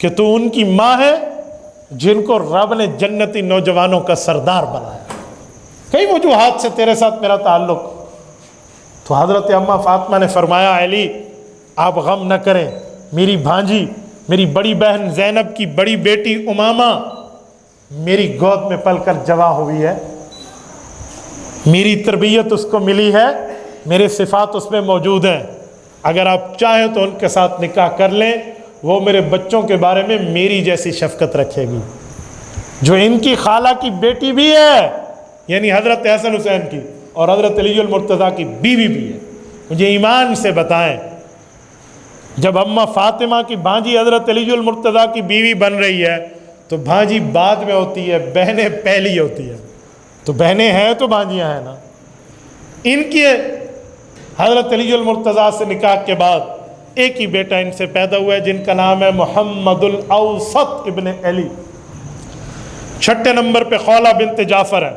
کہ تو ان کی ماں ہے جن کو رب نے جنتی نوجوانوں کا سردار بنایا. کئی وجوہات سے تیرے ساتھ میرا تعلق. تو حضرت اماں فاطمہ نے فرمایا علی آپ غم نہ کریں، میری بھانجی، میری بڑی بہن زینب کی بڑی بیٹی امامہ میری گود میں پل کر جوان ہوئی ہے، میری تربیت اس کو ملی ہے، میرے صفات اس میں موجود ہیں. اگر آپ چاہیں تو ان کے ساتھ نکاح کر لیں، وہ میرے بچوں کے بارے میں میری جیسی شفقت رکھے گی. جو ان کی خالہ کی بیٹی بھی ہے، یعنی حضرت حسن حسین کی، اور حضرت علی المرتضیٰ کی بیوی بھی ہے. مجھے ایمان سے بتائیں، جب اماں فاطمہ کی بھانجی حضرت علی المرتضیٰ کی بیوی بن رہی ہے تو بھانجی بعد میں ہوتی ہے، بہنیں پہلی ہوتی ہے. تو بہنیں ہیں تو بھانجیاں ہیں نا. ان کے حضرت علی المرتضیٰ سے نکاح کے بعد ایک ہی بیٹا ان سے پیدا ہوا ہے جن کا نام ہے محمد الاوسط ابن علی. چھٹے نمبر پہ خولہ بنت جعفر ہے.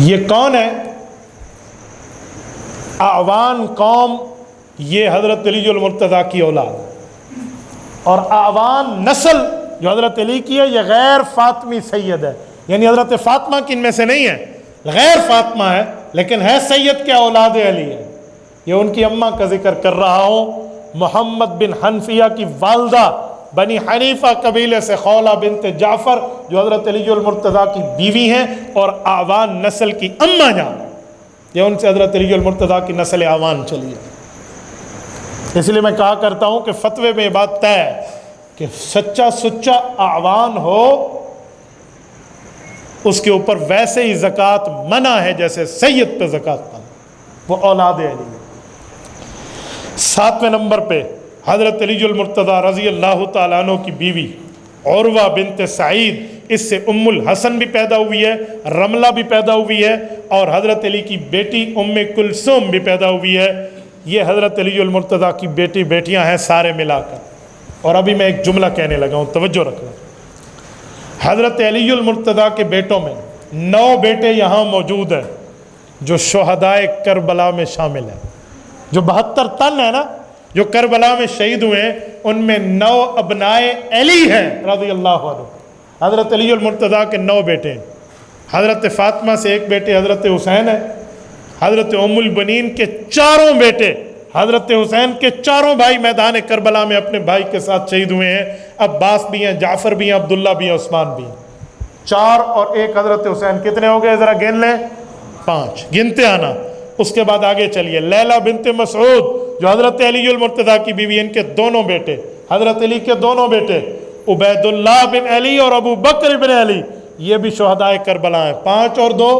یہ کون ہے؟ اعوان قوم، یہ حضرت علی المرتضیٰ کی اولاد. اور اعوان نسل جو حضرت علی کی ہے یہ غیر فاطمی سید ہے، یعنی حضرت فاطمہ کی ان میں سے نہیں ہے، غیر فاطمہ ہے لیکن ہے سید کے اولاد علی ہے. یہ ان کی اماں کا ذکر کر رہا ہوں. محمد بن حنفیہ کی والدہ بنی حنیفہ قبیلے سے خولہ بنت جعفر جو حضرت علی المرتضیٰ کی بیوی ہیں، اور اعوان نسل کی اماں جان، یہ ان سے حضرت علی المرتضیٰ کی نسل اعوان چلی ہے. اس لیے میں کہا کرتا ہوں کہ فتوے میں یہ بات طے ہے کہ سچا اعوان ہو اس کے اوپر ویسے ہی زکوٰۃ منع ہے جیسے سید پہ زکوٰۃ منع، وہ اولاد علی ہے. 7ویں نمبر پہ حضرت علی المرتضیٰ رضی اللہ تعالیٰ عنہ کی بیوی عروہ بنت سعید، اس سے ام الحسن بھی پیدا ہوئی ہے، رملہ بھی پیدا ہوئی ہے، اور حضرت علی کی بیٹی ام کلثوم بھی پیدا ہوئی ہے. یہ حضرت علی المرتضیٰ کی بیٹیاں ہیں سارے ملا کر. اور ابھی میں ایک جملہ کہنے لگا ہوں، توجہ رکھنا. حضرت علی المرتضیٰ کے بیٹوں میں 9 بیٹے یہاں موجود ہیں جو شہدائے کربلا میں شامل ہیں. جو 72 تن ہے نا جو کربلا میں شہید ہوئے ہیں، ان میں 9 ابنائے علی ہیں رضی اللہ عنہ. حضرت علی المرتضیٰ کے 9 بیٹے ہیں. حضرت فاطمہ سے ایک بیٹے حضرت حسین ہے. حضرت ام البنین کے 4 بیٹے حضرت حسین کے 4 بھائی میدان کربلا میں اپنے بھائی کے ساتھ شہید ہوئے ہیں. عباس بھی ہیں، جعفر بھی ہیں، عبداللہ بھی ہیں، عثمان بھی ہیں. 4 اور 1 حضرت حسین، کتنے ہو گئے ذرا گن لیں؟ 5. گنتے آنا. اس کے بعد آگے چلیے. لیلہ بنت مسعود جو حضرت علی المرتضیٰ کی بیوی، ان کے دونوں بیٹے، حضرت علی کے دونوں بیٹے عبید اللہ بن علی اور ابو بکر بن علی، یہ بھی شہدائے کربلا ہیں. 5 اور 2.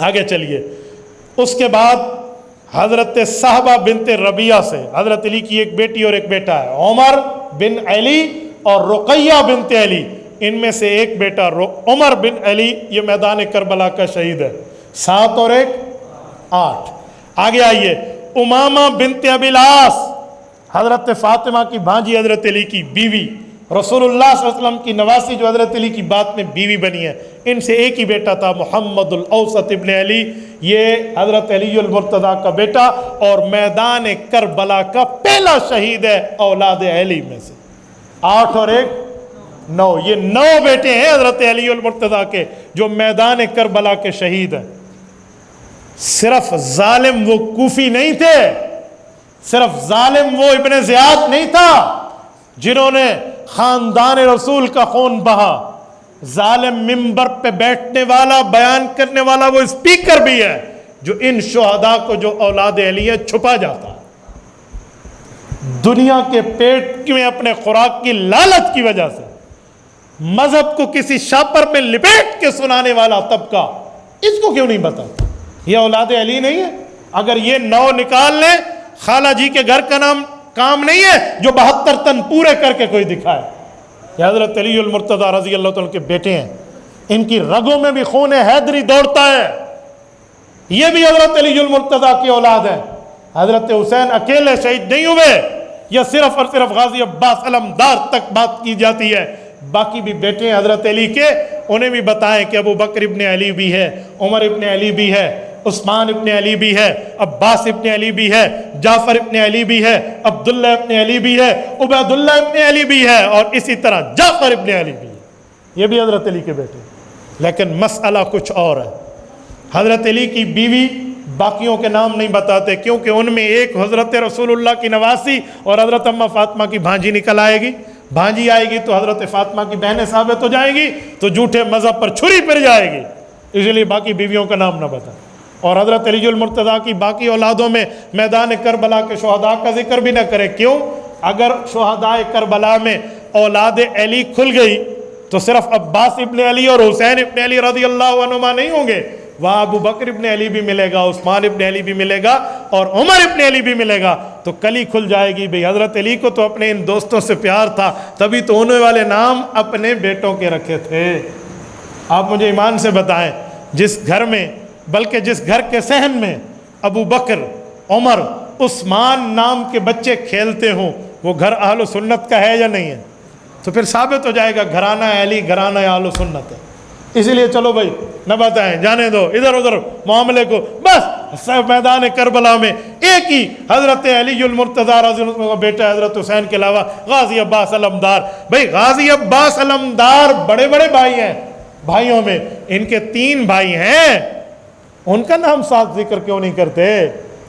آگے چلیے. اس کے بعد حضرت صحبہ بنت ربیعہ سے حضرت علی کی ایک بیٹی اور ایک بیٹا ہے، عمر بن علی اور رقیہ بنت علی. ان میں سے ایک بیٹا عمر بن علی یہ میدان کربلا کا شہید ہے. 7 اور 1 8. آگے آئیے. امامہ بنت ابی العاص حضرت فاطمہ کی بھانجی، حضرت علی کی بیوی، رسول اللہ صلی اللہ علیہ وسلم کی نواسی جو حضرت علی کی بات میں بیوی بنی ہے. ان سے ایک ہی بیٹا تھا محمد الاوسط ابن علی، یہ حضرت علی المرتضیٰ کا بیٹا اور میدان کربلا کا پہلا شہید ہے اولاد علی میں سے. 8 اور 1 9. یہ 9 بیٹے ہیں حضرت علی المرتضیٰ کے جو میدان کربلا کے شہید ہیں. صرف ظالم وہ کوفی نہیں تھے، صرف ظالم وہ ابن زیاد نہیں تھا جنہوں نے خاندان رسول کا خون بہا. ظالم منبر پہ بیٹھنے والا، بیان کرنے والا وہ اسپیکر بھی ہے جو ان شہداء کو جو اولاد علی ہے چھپا جاتا ہے. دنیا کے پیٹ میں اپنے خوراک کی لالچ کی وجہ سے مذہب کو کسی شاپر میں لپیٹ کے سنانے والا طبقہ اس کو کیوں نہیں بتاتا یہ اولاد علی نہیں ہے؟ اگر یہ 9 نکال لیں، خالہ جی کے گھر کا نام کام نہیں ہے جو 72 تن پورے کر کے کوئی دکھائے. یہ حضرت علی المرتضیٰ رضی اللہ تعالیٰ کے بیٹے ہیں. ان کی رگوں میں بھی خون حیدری دوڑتا ہے. یہ بھی حضرت علی المرتضیٰ کی اولاد ہے. حضرت حسین اکیلے شہید نہیں ہوئے، یہ صرف اور صرف غازی عباس علمدار تک بات کی جاتی ہے. باقی بھی بیٹے ہیں حضرت علی کے، انہیں بھی بتائیں کہ ابو بکر ابن علی بھی ہے، عمر ابن علی بھی ہے، عثمان ابن علی بھی ہے، عباس ابن علی بھی ہے، جعفر ابن علی بھی ہے، عبداللہ ابن علی بھی ہے، عبیداللہ ابن علی بھی ہے، اور اسی طرح جعفر ابن علی بھی ہے، یہ بھی حضرت علی کے بیٹے۔ لیکن مسئلہ کچھ اور ہے، حضرت علی کی بیوی باقیوں کے نام نہیں بتاتے، کیونکہ ان میں ایک حضرت رسول اللہ کی نواسی اور حضرت اماں فاطمہ کی بھانجی نکل آئے گی، بھانجی آئے گی تو حضرت فاطمہ کی بہنیں ثابت ہو جائیں گی، تو جھوٹے مذہب پر چھری پھر جائے گی، اس لیے باقی بیویوں کا نام نہ بتائیں۔ اور حضرت علی المرتضیٰ کی باقی اولادوں میں میدان کربلا کے شہداء کا ذکر بھی نہ کرے، کیوں؟ اگر شہداء کربلا میں اولاد علی کھل گئی تو صرف عباس ابن علی اور حسین ابن علی رضی اللہ عنہما نہیں ہوں گے، وہاں ابو بکر ابن علی بھی ملے گا، عثمان ابن علی بھی ملے گا، اور عمر ابن علی بھی ملے گا، تو کلی کھل جائے گی۔ بھئی حضرت علی کو تو اپنے ان دوستوں سے پیار تھا، تبھی تو انہوں والے نام اپنے بیٹوں کے رکھے تھے۔ آپ مجھے ایمان سے بتائیں، جس گھر میں، بلکہ جس گھر کے صحن میں ابو بکر، عمر، عثمان نام کے بچے کھیلتے ہوں، وہ گھر اہل و سنت کا ہے یا نہیں ہے؟ تو پھر ثابت ہو جائے گا گھرانہ علی گھرانہ اہل و سنت ہے۔ اسی لیے چلو بھائی نہ بتائیں، جانے دو ادھر ادھر معاملے کو، بس میدان کربلا میں ایک ہی حضرت علی المرتضیٰ رضی اللہ عنہ کا بیٹا حضرت حسین کے علاوہ غازی عباس علمدار۔ بھائی غازی عباس علمدار بڑے بڑے بھائی ہیں، بھائیوں میں ان کے 3 بھائی ہیں، ان کا نام ساتھ ذکر کیوں نہیں کرتے؟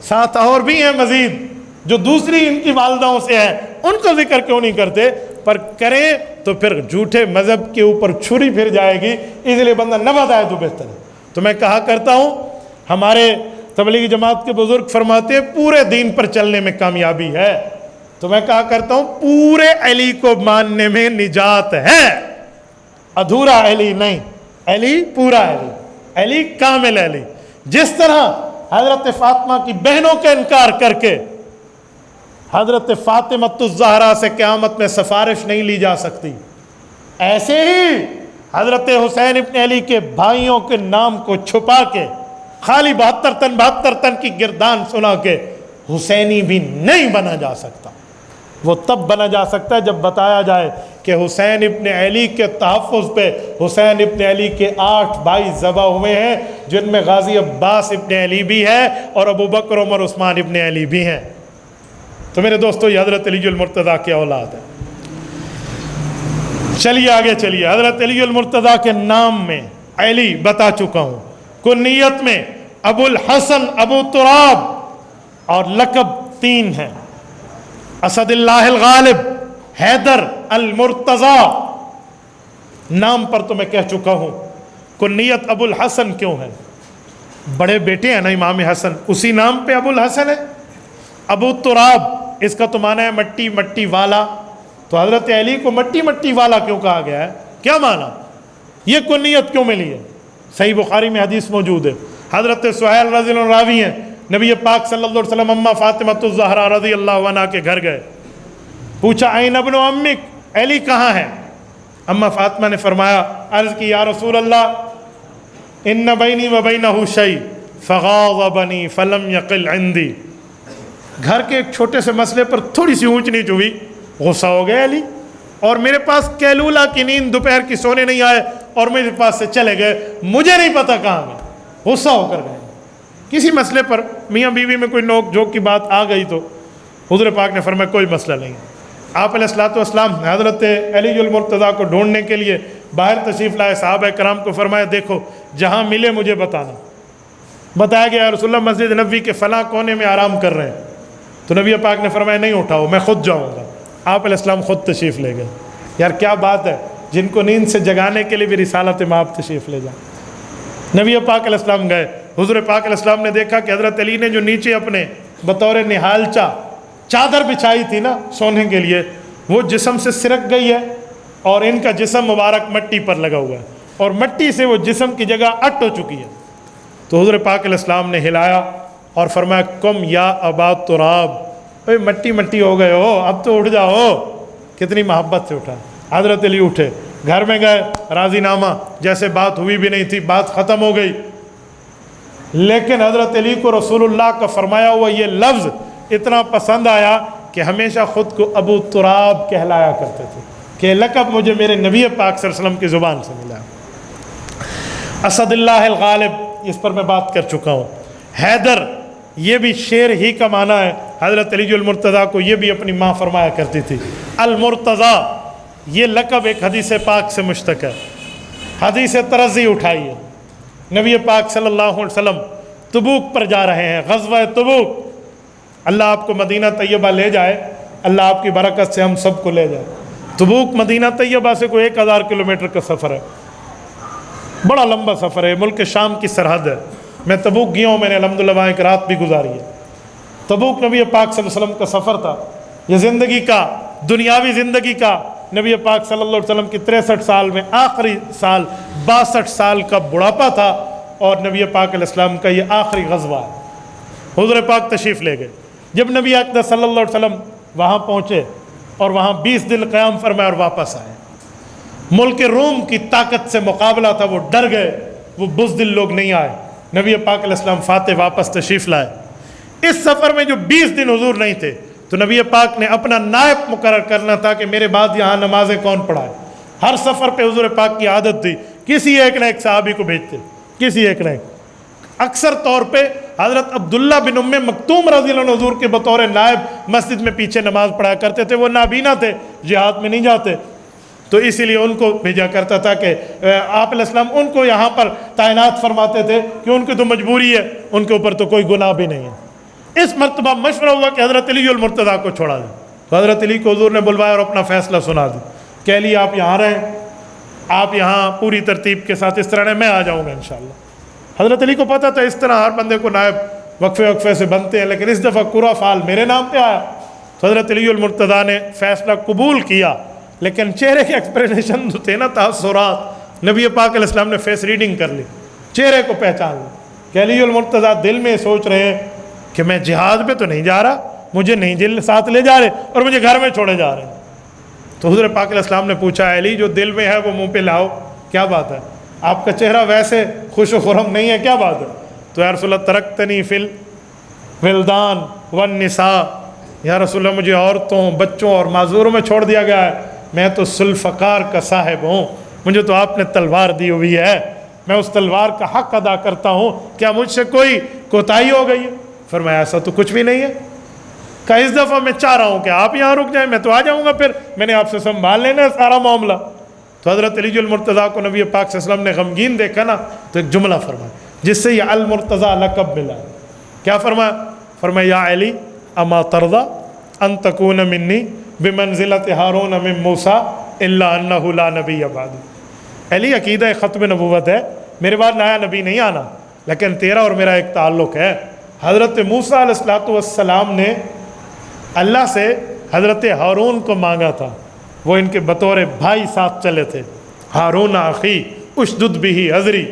7 اور بھی ہیں مزید جو دوسری ان کی والدہوں سے ہیں، ان کو ذکر کیوں نہیں کرتے؟ پر کریں تو پھر جھوٹے مذہب کے اوپر چھری پھر جائے گی، اس لیے بندہ نہ بتائے تو بہتر ہے۔ تو میں کہا کرتا ہوں، ہمارے تبلیغی جماعت کے بزرگ فرماتے ہیں پورے دین پر چلنے میں کامیابی ہے، تو میں کہا کرتا ہوں پورے علی کو ماننے میں نجات ہے، ادھورا علی نہیں، علی پورا علی، علی کامل علی۔ جس طرح حضرت فاطمہ کی بہنوں کا انکار کر کے حضرت فاطمۃ الزہرا سے قیامت میں سفارش نہیں لی جا سکتی، ایسے ہی حضرت حسین ابن علی کے بھائیوں کے نام کو چھپا کے خالی 72 تن کی گردان سنا کے حسینی بھی نہیں بنا جا سکتا۔ وہ تب بنا جا سکتا ہے جب بتایا جائے کہ حسین ابن علی کے تحفظ پہ حسین ابن علی کے 8 بھائی ذبح ہوئے ہیں، جن میں غازی عباس ابن علی بھی ہے اور ابو بکر، عمر، عثمان ابن علی بھی ہیں۔ تو میرے دوستو یہ حضرت علی المرتضیٰ کی اولاد ہے۔ چلیے آگے چلیے، حضرت علی المرتضیٰ کے نام میں علی بتا چکا ہوں، کنیت میں ابو الحسن، ابو تراب، اور لقب 3 ہیں، اسد اللہ الغالب، حیدر، المرتضیٰ۔ نام پر تو میں کہہ چکا ہوں، کنیت ابو الحسن کیوں ہے؟ بڑے بیٹے ہیں نا امام حسن، اسی نام پہ ابو الحسن ہے۔ ابو تراب، اس کا تو معنی ہے مٹی مٹی والا، تو حضرت علی کو مٹی مٹی والا کیوں کہا گیا ہے؟ کیا معنی؟ یہ کنیت کیوں ملی ہے؟ صحیح بخاری میں حدیث موجود ہے، حضرت سہیل رضی اللہ عنہ راوی ہیں، نبی پاک صلی اللہ علیہ وسلم اماں فاطمۃ الزہرا رضی اللہ عنہا کے گھر گئے، پوچھا این ابن امک، علی کہاں ہے؟ اماں فاطمہ نے فرمایا، عرض کی یا رسول اللہ ان بینی و بینہ شیء فغاضبنی فلم یقل عندی، گھر کے ایک چھوٹے سے مسئلے پر تھوڑی سی اونچ نیچ ہوئی، غصہ ہو گئے علی، اور میرے پاس کیلولہ کی نیند دوپہر کی سونے نہیں آئے اور میرے پاس سے چلے گئے، مجھے نہیں پتہ کہاں گئے، غصہ ہو کر گئے۔ کسی مسئلے پر میاں بیوی میں کوئی نوک جھوک کی بات آ گئی تو حضور پاک نے فرمایا کوئی مسئلہ نہیں۔ آپ علیہ الصلوۃ والسلام حضرت علی المرتضیٰ کو ڈھونڈنے کے لیے باہر تشریف لائے، صحابہ کرام کو فرمایا دیکھو جہاں ملے مجھے بتانا۔ بتایا گیا رسول اللہ مسجد نبوی کے فلاں کونے میں آرام کر رہے ہیں، تو نبی پاک نے فرمایا نہیں اٹھاؤ، میں خود جاؤں گا۔ آپ علیہ السلام خود تشریف لے گئے۔ یار کیا بات ہے، جن کو نیند سے جگانے کے لیے بھی رسالت مآب تشریف لے جائیں۔ نبی پاک علیہ السلام گئے، حضور پاک علیہ السلام نے دیکھا کہ حضرت علی نے جو نیچے اپنے بطور نہالچہ چادر بچھائی تھی نا سونے کے لیے، وہ جسم سے سرک گئی ہے اور ان کا جسم مبارک مٹی پر لگا ہوا ہے، اور مٹی سے وہ جسم کی جگہ اٹ ہو چکی ہے۔ تو حضور پاک علیہ السلام نے ہلایا اور فرمایا کم یا ابا تراب، بھائی مٹی مٹی ہو گئے ہو، اب تو اٹھ جاؤ۔ کتنی محبت سے اٹھا۔ حضرت علی اٹھے، گھر میں گئے، راضی نامہ جیسے بات ہوئی بھی نہیں تھی، بات ختم ہو گئی۔ لیکن حضرت علی کو رسول اللہ کا فرمایا ہوا یہ لفظ اتنا پسند آیا کہ ہمیشہ خود کو ابو تراب کہلایا کرتے تھے، کہ لقب مجھے میرے نبی پاک صلی اللہ علیہ وسلم کی زبان سے ملا۔ اسد اللہ الغالب، اس پر میں بات کر چکا ہوں۔ حیدر یہ بھی شیر ہی کا معنی ہے. حضرت علی المرتضیٰ کو یہ بھی اپنی ماں فرمایا کرتی تھی. المرتضیٰ یہ لقب ایک حدیث پاک سے مشتق ہے. حدیث ترضی اٹھائی ہے. نبی پاک صلی اللہ علیہ وسلم تبوک پر جا رہے ہیں, غزوہ تبوک. اللہ آپ کو مدینہ طیبہ لے جائے, اللہ آپ کی برکت سے ہم سب کو لے جائے. تبوک مدینہ طیبہ سے کوئی 1000 کلومیٹر کا سفر ہے, بڑا لمبا سفر ہے, ملک شام کی سرحد ہے. میں تبوک گیا ہوں, میں نے الحمدللہ وہاں ایک رات بھی گزاری ہے. تبوک نبی پاک صلی اللہ علیہ وسلم کا سفر تھا. یہ زندگی کا, دنیاوی زندگی کا, نبی پاک صلی اللہ علیہ وسلم کی 63 سال میں آخری سال 62 سال کا بڑھاپا تھا, اور نبی پاک علیہ السلام کا یہ آخری غزوہ ہے. حضور پاک تشریف لے گئے. جب نبی اقدس صلی اللہ علیہ وسلم وہاں پہنچے اور وہاں 20 دن قیام فرمائے اور واپس آئے, ملک روم کی طاقت سے مقابلہ تھا, وہ ڈر گئے, وہ بزدل لوگ نہیں آئے. نبی پاک علیہ السلام فاتح واپس تشریف لائے. اس سفر میں جو 20 دن حضور نہیں تھے, تو نبی پاک نے اپنا نائب مقرر کرنا تھا کہ میرے بعد یہاں نمازیں کون پڑھائے. ہر سفر پہ حضور پاک کی عادت تھی کسی ایک نہ ایک صحابی کو بھیجتے, کسی ایک نہ ایک. اکثر طور پہ حضرت عبداللہ بن ام مکتوم رضی اللہ عنہ حضور کے بطور نائب مسجد میں پیچھے نماز پڑھا کرتے تھے. وہ نابینا تھے, جہاد میں نہیں جاتے, تو اسی لیے ان کو بھیجا کرتا تھا کہ آپ علیہ السلام ان کو یہاں پر تعینات فرماتے تھے کہ ان کی تو مجبوری ہے, ان کے اوپر تو کوئی گناہ بھی نہیں ہے. اس مرتبہ مشورہ ہوا کہ حضرت علی المرتضیٰ کو چھوڑا دیں. تو حضرت علی کو حضور نے بلوایا اور اپنا فیصلہ سنا دیا کہ علی آپ یہاں رہیں, آپ یہاں پوری ترتیب کے ساتھ اس طرح رہیں, میں آ جاؤں گا انشاءاللہ. حضرت علی کو پتہ تھا اس طرح ہر بندے کو نائب وقفے وقفے سے بنتے ہیں, لیکن اس دفعہ پورا فعال میرے نام پہ آیا. تو حضرت علی المرتضیٰ نے فیصلہ قبول کیا, لیکن چہرے کے ایکسپریشن جو تھے نا, تاثرات, نبی پاک علیہ السلام نے فیس ریڈنگ کر لی, چہرے کو پہچان لی کہ علی المرتضیٰ دل میں سوچ رہے ہیں کہ میں جہاد پہ تو نہیں جا رہا, مجھے نہیں جل ساتھ لے جا رہے اور مجھے گھر میں چھوڑے جا رہے ہیں. تو حضور پاک علیہ السلام نے پوچھا, علی جو دل میں ہے وہ منہ پہ لاؤ, کیا بات ہے, آپ کا چہرہ ویسے خوش و خرم نہیں ہے, کیا بات ہے؟ تو یا رسول اللہ ترکتنی فی الولدان والنساء, یا رسول اللہ مجھے عورتوں, بچوں اور معذوروں میں چھوڑ دیا گیا ہے, میں تو ذوالفقار کا صاحب ہوں, مجھے تو آپ نے تلوار دی ہوئی ہے, میں اس تلوار کا حق ادا کرتا ہوں, کیا مجھ سے کوئی کوتاہی ہو گئی ہے؟ فرمایا ایسا تو کچھ بھی نہیں ہے. کہ اس دفعہ میں چاہ رہا ہوں کہ آپ یہاں رک جائیں, میں تو آ جاؤں گا, پھر میں نے آپ سے سنبھال لینا ہے سارا معاملہ. تو حضرت علی المرتضیٰ کو نبی پاک صلی اللہ علیہ وسلم نے غمگین دیکھا نا, تو ایک جملہ فرمایا جس سے یہ المرتضیٰ لقب ملا. کیا فرمایا؟ فرمایا یا علی اما ترضی ان تکون منی بمنزلت ہارون من موسیٰ الا انہ لا نبی بعدی. علی عقیدہ ختم نبوت ہے, میرے بعد نیا نبی نہیں آنا, لیکن تیرا اور میرا ایک تعلق ہے. حضرت موسیٰ علیہ السلام نے اللہ سے حضرت ہارون کو مانگا تھا, وہ ان کے بطور بھائی ساتھ چلے تھے. ہارون اخی اشدد بہ ازری,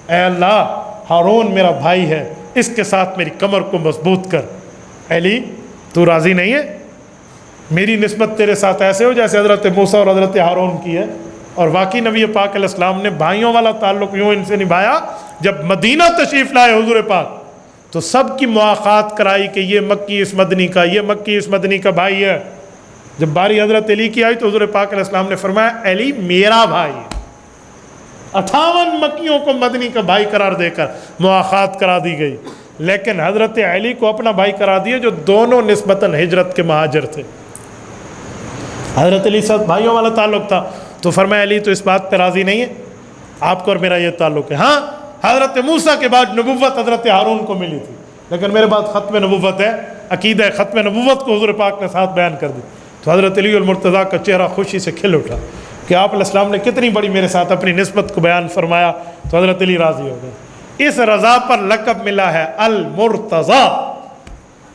اے اللہ ہارون میرا بھائی ہے, اس کے ساتھ میری کمر کو مضبوط کر. علی تو راضی نہیں ہے, میری نسبت تیرے ساتھ ایسے ہو جیسے حضرت موسیٰ اور حضرت ہارون کی ہے. اور واقعی نبی پاک علیہ السلام نے بھائیوں والا تعلق یوں ان سے نبھایا. جب مدینہ تشریف لائے حضور پاک تو سب کی مواخات کرائی کہ یہ مکی اس مدنی کا, یہ مکی اس مدنی کا بھائی ہے. جب باری حضرت علی کی آئی تو حضور پاک علیہ السلام نے فرمایا علی میرا بھائی ہے. 58 مکیوں کو مدنی کا بھائی قرار دے کر مواخات کرا دی گئی, لیکن حضرت علی کو اپنا بھائی قرار دیا جو دونوں نسبتاً ہجرت کے مہاجر تھے. حضرت علی ساتھ بھائیوں والا تعلق تھا. تو فرمایا علی تو اس بات پہ راضی نہیں ہے, آپ کو اور میرا یہ تعلق ہے. ہاں حضرت موسیٰ کے بعد نبوت حضرت ہارون کو ملی تھی, لیکن میرے بعد ختم نبوت ہے. عقیدہ ختم نبوت کو حضور پاک نے ساتھ بیان کر دی. تو حضرت علی المرتضیٰ کا چہرہ خوشی سے کھل اٹھا کہ آپ علیہ السلام نے کتنی بڑی میرے ساتھ اپنی نسبت کو بیان فرمایا. تو حضرت علی راضی ہو گئے. اس رضا پر لقب ملا ہے المرتضیٰ,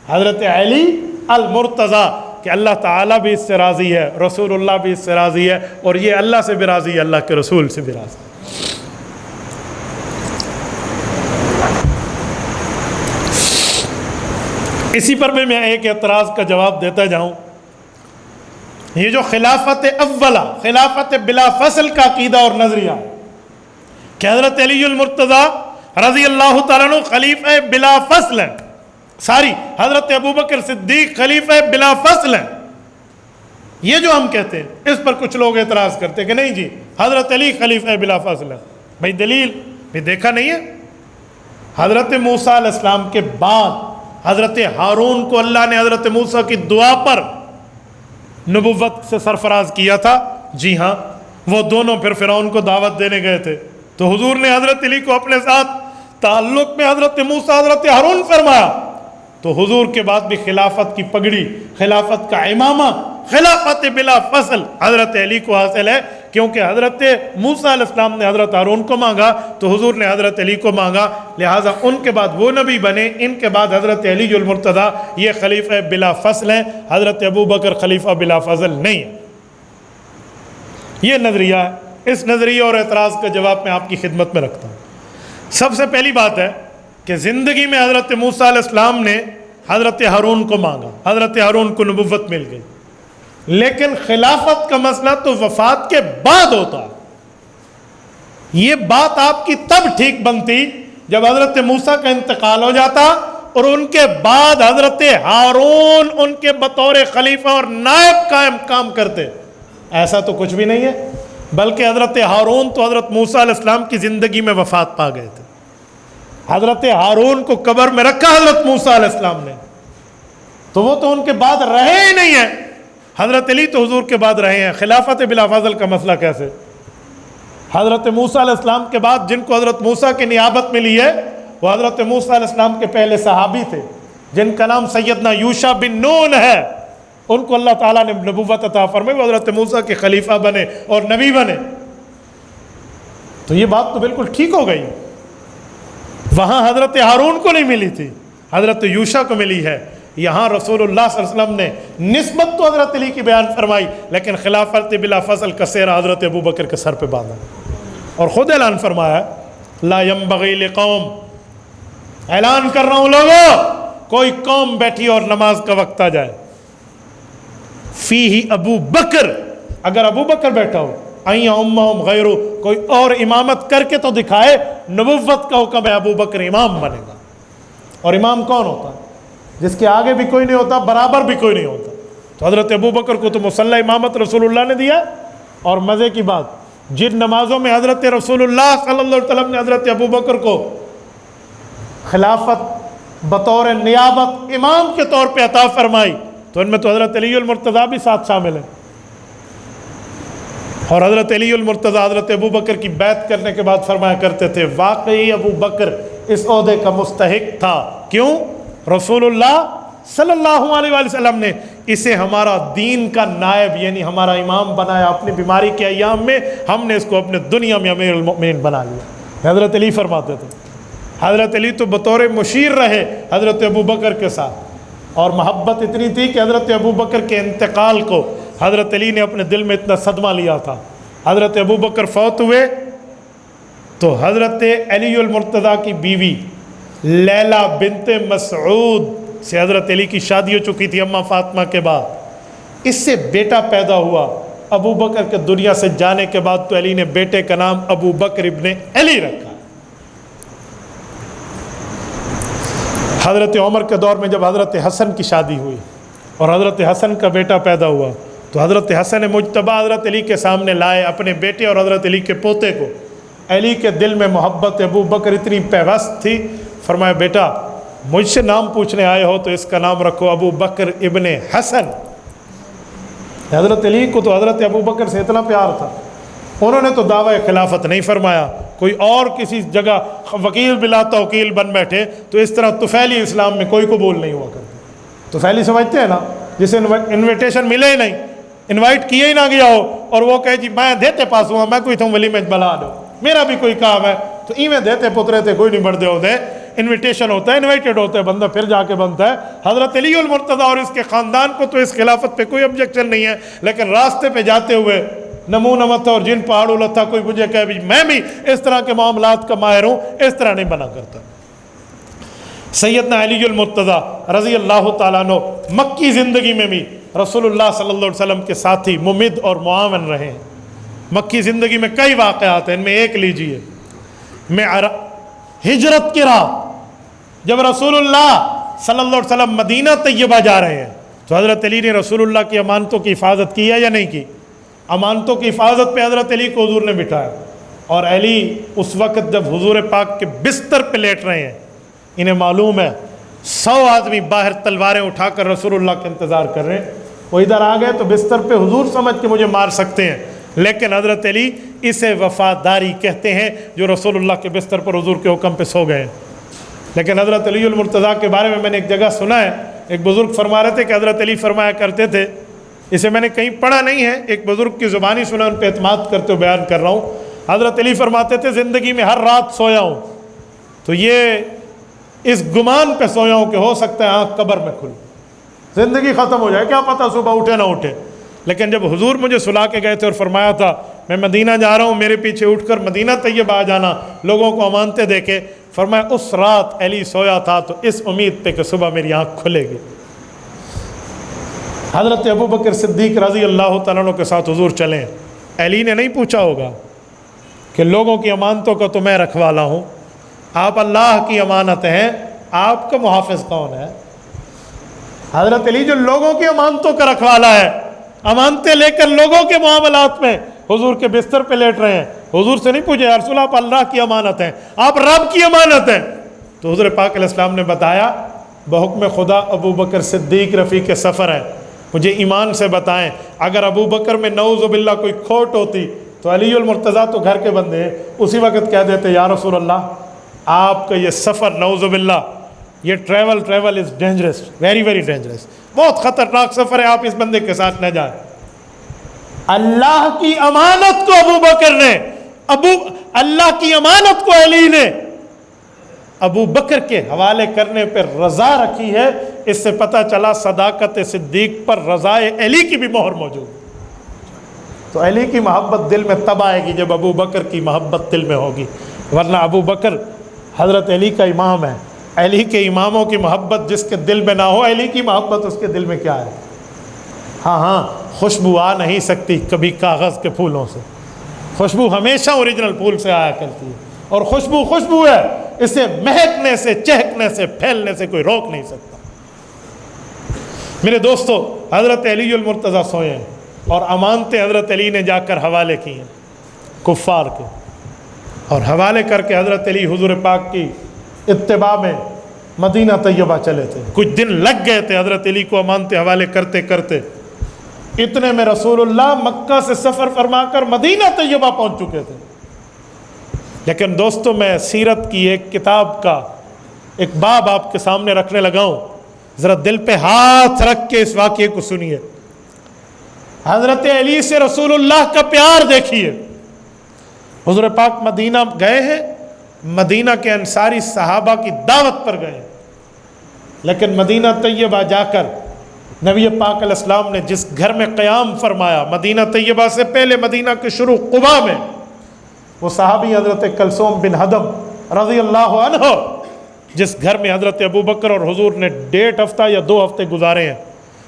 حضرت علی المرتضیٰ, کہ اللہ تعالیٰ بھی اس سے راضی ہے, رسول اللہ بھی اس سے راضی ہے, اور یہ اللہ سے بھی راضی ہے, اللہ کے رسول سے بھی راضی ہے. اسی پر بھی میں ایک اعتراض کا جواب دیتا جاؤں. یہ جو خلافت اولہ, خلافت بلا فصل کا عقیدہ اور نظریہ کہ حضرت علی المرتضیٰ رضی اللہ تعالیٰ عنہ خلیفہ بلا فصل ہیں, ساری حضرت ابوبکر صدیق خلیفہ بلا فصل ہیں, یہ جو ہم کہتے ہیں اس پر کچھ لوگ اعتراض کرتے ہیں کہ نہیں جی حضرت علی خلیفہ بلا فصل ہے. بھائی دلیل بھی دیکھا نہیں ہے, حضرت موسیٰ علیہ السلام کے بعد حضرت ہارون کو اللہ نے حضرت موسیٰ کی دعا پر نبوت سے سرفراز کیا تھا؟ جی ہاں، وہ دونوں پھر فرعون کو دعوت دینے گئے تھے، تو حضور نے حضرت علی کو اپنے ساتھ تعلق میں حضرت موسیٰ حضرت ہارون فرمایا، تو حضور کے بعد بھی خلافت کی پگڑی، خلافت کا امامہ، خلافت بلا فصل حضرت علی کو حاصل ہے، کیونکہ حضرت موسیٰ علیہ السلام نے حضرت ہارون کو مانگا تو حضور نے حضرت علی کو مانگا، لہٰذا ان کے بعد وہ نبی بنے، ان کے بعد حضرت علی المرتضیٰ یہ خلیفہ بلا فصل ہیں، حضرت ابو بکر خلیفہ بلا فضل نہیں ہے۔ یہ نظریہ ہے، اس نظریے اور اعتراض کا جواب میں آپ کی خدمت میں رکھتا ہوں۔ سب سے پہلی بات ہے کہ زندگی میں حضرت موسیٰ علیہ السلام نے حضرت ہارون کو مانگا، حضرت ہارون کو نبوت مل گئی، لیکن خلافت کا مسئلہ تو وفات کے بعد ہوتا ہے۔ یہ بات آپ کی تب ٹھیک بنتی جب حضرت موسیٰ کا انتقال ہو جاتا اور ان کے بعد حضرت ہارون ان کے بطور خلیفہ اور نائب قائم کام کرتے۔ ایسا تو کچھ بھی نہیں ہے، بلکہ حضرت ہارون تو حضرت موسیٰ علیہ السلام کی زندگی میں وفات پا گئے تھے۔ حضرت ہارون کو قبر میں رکھا حضرت موسیٰ علیہ السلام نے، تو وہ تو ان کے بعد رہے ہی نہیں ہیں۔ حضرت علی تو حضور کے بعد رہے ہیں، خلافت بلا فضل کا مسئلہ کیسے؟ حضرت موسیٰ علیہ السلام کے بعد جن کو حضرت موسیٰ کی نیابت ملی ہے وہ حضرت موسیٰ علیہ السلام کے پہلے صحابی تھے جن کا نام سیدنا یوشع بن نون ہے، ان کو اللہ تعالیٰ نے نبوت عطا فرمائی، وہ حضرت موسیٰ کے خلیفہ بنے اور نبی بنے۔ تو یہ بات تو بالکل ٹھیک ہو گئی، وہاں حضرت ہارون کو نہیں ملی تھی، حضرت یوشع کو ملی ہے۔ یہاں رسول اللہ صلی اللہ علیہ وسلم نے نسبت تو حضرت علی کی بیان فرمائی، لیکن خلافت بلا فصل کا سہرا حضرت ابو بکر کے سر پہ باندھا اور خود اعلان فرمایا لا ينبغي لقوم، اعلان کر رہا ہوں لوگوں، کوئی قوم بیٹھی اور نماز کا وقت آ جائے فیہ ابو بکر، اگر ابو بکر بیٹھا ہو این امہم غیرو، کوئی اور امامت کر کے تو دکھائے، نبوت کا حکم ہے ابو بکر امام بنے گا۔ اور امام کون ہوتا ہے؟ جس کے آگے بھی کوئی نہیں ہوتا، برابر بھی کوئی نہیں ہوتا۔ تو حضرت ابو بکر کو تو مصلی امامت رسول اللہ نے دیا، اور مزے کی بات جن نمازوں میں حضرت رسول اللہ صلی اللہ علیہ وسلم نے حضرت ابو بکر کو خلافت بطور نیابت امام کے طور پہ عطا فرمائی، تو ان میں تو حضرت علی المرتضیٰ بھی ساتھ شامل ہیں۔ اور حضرت علی المرتضیٰ حضرت ابو بکر کی بیعت کرنے کے بعد فرمایا کرتے تھے واقعی ابو بکر اس عہدے کا مستحق تھا، کیوں؟ رسول اللہ صلی اللہ علیہ وآلہ وسلم نے اسے ہمارا دین کا نائب یعنی ہمارا امام بنایا، اپنی بیماری کے ایام میں ہم نے اس کو اپنے دنیا میں امیر المؤمنین بنا لیا۔ حضرت علی فرماتے تھے، حضرت علی تو بطور مشیر رہے حضرت ابو بکر کے ساتھ، اور محبت اتنی تھی کہ حضرت ابو بکر کے انتقال کو حضرت علی نے اپنے دل میں اتنا صدمہ لیا تھا۔ حضرت ابو بکر فوت ہوئے تو حضرت علی المرتضیٰ کی بیوی لیلہ بنت مسعود سے حضرت علی کی شادی ہو چکی تھی اماں فاطمہ کے بعد، اس سے بیٹا پیدا ہوا۔ ابو بکر کے دنیا سے جانے کے بعد تو علی نے بیٹے کا نام ابو بکر ابن علی رکھا۔ حضرت عمر کے دور میں جب حضرت حسن کی شادی ہوئی اور حضرت حسن کا بیٹا پیدا ہوا تو حضرت حسن مجتبیٰ حضرت علی کے سامنے لائے اپنے بیٹے اور حضرت علی کے پوتے کو۔ علی کے دل میں محبت ابو بکر اتنی پیوست تھی، فرمایا بیٹا مجھ سے نام پوچھنے آئے ہو تو اس کا نام رکھو ابو بکر ابن حسن۔ حضرت علی کو تو حضرت ابو بکر سے اتنا پیار تھا، انہوں نے تو دعوی خلافت نہیں فرمایا، کوئی اور کسی جگہ وکیل بلا توکیل بن بیٹھے تو اس طرح طفیلی اسلام میں کوئی قبول نہیں ہوا کرتے۔ طفیلی سمجھتے ہیں نا، جسے انویٹیشن ملے ہی نہیں، انوائٹ کیا ہی نہ گیا ہو اور وہ کہے جی میں دیتے پاس ہوا، میں کوئی تم ولی میں بلا دو، میرا بھی کوئی کام ہے، تو ایویں دیتے پترے تھے کوئی نہیں بڑھتے ہوتے، انویٹیشن ہوتا ہے، انوائٹیڈ ہوتا ہے بندہ، پھر جا کے بنتا ہے۔ حضرت علی المرتضیٰ اور اس کے خاندان کو تو اس خلافت پہ کوئی آبجیکشن نہیں ہے، لیکن راستے پہ جاتے ہوئے نمو نمت اور جن پہاڑوں لتا کوئی مجھے کہے بھی میں بھی اس طرح کے معاملات کا ماہر ہوں، اس طرح نہیں بنا کرتا۔ سیدنا علی المرتضیٰ رضی اللہ تعالیٰ عنہ مکی زندگی میں بھی رسول اللہ صلی اللہ علیہ وسلم کے ساتھی ممد اور معاون رہے ہیں۔ مکی زندگی میں کئی واقعات ہیں، ان میں ایک لیجئے، ہجرت کی رات جب رسول اللہ صلی اللہ علیہ وسلم مدینہ طیبہ جا رہے ہیں تو حضرت علی نے رسول اللہ کی امانتوں کی حفاظت کی ہے یا نہیں کی؟ امانتوں کی حفاظت پہ حضرت علی کو حضور نے بٹھایا، اور علی اس وقت جب حضور پاک کے بستر پہ لیٹ رہے ہیں انہیں معلوم ہے 100 آدمی باہر تلواریں اٹھا کر رسول اللہ کا انتظار کر رہے ہیں، وہ ادھر آ گئے تو بستر پہ حضور سمجھ کے مجھے مار سکتے ہیں، لیکن حضرت علی اسے وفاداری کہتے ہیں جو رسول اللہ کے بستر پر حضور کے حکم پہ سو گئے۔ لیکن حضرت علی المرتضیٰ کے بارے میں نے ایک جگہ سنا ہے، ایک بزرگ فرما رہے تھے کہ حضرت علی فرمایا کرتے تھے، اسے میں نے کہیں پڑھا نہیں ہے، ایک بزرگ کی زبانی سنا، ان پہ اعتماد کرتے ہوئے بیان کر رہا ہوں۔ حضرت علی فرماتے تھے زندگی میں ہر رات سویا ہوں تو یہ اس گمان پہ سویا ہوں کہ ہو سکتا ہے آنکھ قبر میں کھلی، زندگی ختم ہو جائے، کیا پتہ صبح اٹھے نہ اٹھے۔ لیکن جب حضور مجھے سلا کے گئے تھے اور فرمایا تھا میں مدینہ جا رہا ہوں، میرے پیچھے اٹھ کر مدینہ طیبہ آ جانا، لوگوں کو امانتیں دے کے، فرمایا اس رات علی سویا تھا تو اس امید پہ کہ صبح میری آنکھ کھلے گی۔ حضرت ابو بکر صدیق رضی اللہ تعالیٰ عنہ کے ساتھ حضور چلیں، علی نے نہیں پوچھا ہوگا کہ لوگوں کی امانتوں کا تو میں رکھوالا ہوں، آپ اللہ کی امانت ہیں، آپ کا محافظ کون ہے؟ حضرت علی جو لوگوں کی امانتوں کا رکھوالا ہے، امانتیں لے کر لوگوں کے معاملات میں حضور کے بستر پہ لیٹ رہے ہیں، حضور سے نہیں پوچھے یا رسول آپ اللہ کی امانت ہیں، آپ رب کی امانت ہیں؟ تو حضور پاک علیہ السلام نے بتایا بحکم خدا ابو بکر صدیق رفیق سفر ہے، مجھے ایمان سے بتائیں اگر ابو بکر میں نعوذ باللہ کوئی کھوٹ ہوتی تو علی المرتضیٰ تو گھر کے بندے ہیں، اسی وقت کہہ دیتے یا رسول اللہ آپ کا یہ سفر نعوذ باللہ یہ travel is dangerous, very very dangerous, بہت خطرناک سفر ہے، آپ اس بندے کے ساتھ نہ جائیں۔ اللہ کی امانت کو ابو بکر نے، اللہ کی امانت کو علی نے ابو بکر کے حوالے کرنے پر رضا رکھی ہے، اس سے پتہ چلا صداقت صدیق پر رضائے علی کی بھی مہر موجود ہے۔ تو علی کی محبت دل میں تب آئے گی جب ابو بکر کی محبت دل میں ہوگی، ورنہ ابو بکر حضرت علی کا امام ہے، علی کے اماموں کی محبت جس کے دل میں نہ ہو، علی کی محبت اس کے دل میں کیا ہے؟ ہاں خوشبو آ نہیں سکتی کبھی کاغذ کے پھولوں سے، خوشبو ہمیشہ اوریجنل پھول سے آیا کرتی ہے، اور خوشبو ہے، اسے مہکنے سے، چہکنے سے، پھیلنے سے کوئی روک نہیں سکتا۔ میرے دوستو، حضرت علی المرتضیٰ سوئے ہیں اور امانتیں حضرت علی نے جا کر حوالے کی ہیں کفار کے، اور حوالے کر کے حضرت علی حضور پاک کی اتباع میں مدینہ طیبہ چلے تھے۔ کچھ دن لگ گئے تھے حضرت علی کو امانتیں حوالے کرتے کرتے، اتنے میں رسول اللہ مکہ سے سفر فرما کر مدینہ طیبہ پہنچ چکے تھے۔ لیکن دوستو، میں سیرت کی ایک کتاب کا ایک باب آپ کے سامنے رکھنے لگا ہوں، ذرا دل پہ ہاتھ رکھ کے اس واقعے کو سنیے۔ حضرت علی سے رسول اللہ کا پیار دیکھیے۔ حضور پاک مدینہ گئے ہیں، مدینہ کے انصاری صحابہ کی دعوت پر گئے، لیکن مدینہ طیبہ جا کر نبی پاک علیہ السلام نے جس گھر میں قیام فرمایا، مدینہ طیبہ سے پہلے مدینہ کے شروع قباء میں، وہ صحابی حضرت کلثوم بن حدم رضی اللہ عنہ، جس گھر میں حضرت ابو بکر اور حضور نے 1.5 ہفتہ یا 2 ہفتے گزارے ہیں،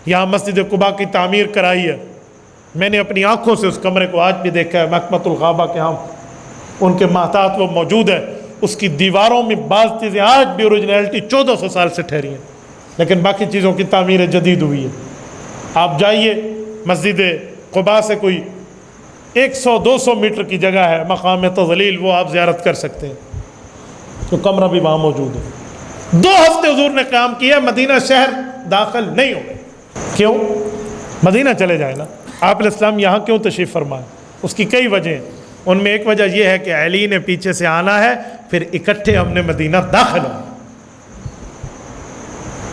یہاں مسجد قباء کی تعمیر کرائی ہے۔ میں نے اپنی آنکھوں سے اس کمرے کو آج بھی دیکھا ہے، محکمۃ الغابہ کے ہاں ان کے محتاط وہ موجود ہے، اس کی دیواروں میں بعض چیزیں آج بھی اوریجنلٹی 1400 سال سے ٹھہری ہیں، لیکن باقی چیزوں کی تعمیر جدید ہوئی ہے۔ آپ جائیے مسجد قباء سے کوئی 100-200 میٹر کی جگہ ہے مقام تذلیل، وہ آپ زیارت کر سکتے ہیں، تو کمرہ بھی وہاں موجود ہے۔ 2 ہفتے حضور نے قیام کیا، مدینہ شہر داخل نہیں ہوئے۔ کیوں؟ مدینہ چلے جائیں نا، آپ علیہ السلام یہاں کیوں تشریف فرمائے؟ اس کی کئی وجہ ہیں، ان میں ایک وجہ یہ ہے کہ علی نے پیچھے سے آنا ہے، پھر اکٹھے ہم نے مدینہ داخل ہونا۔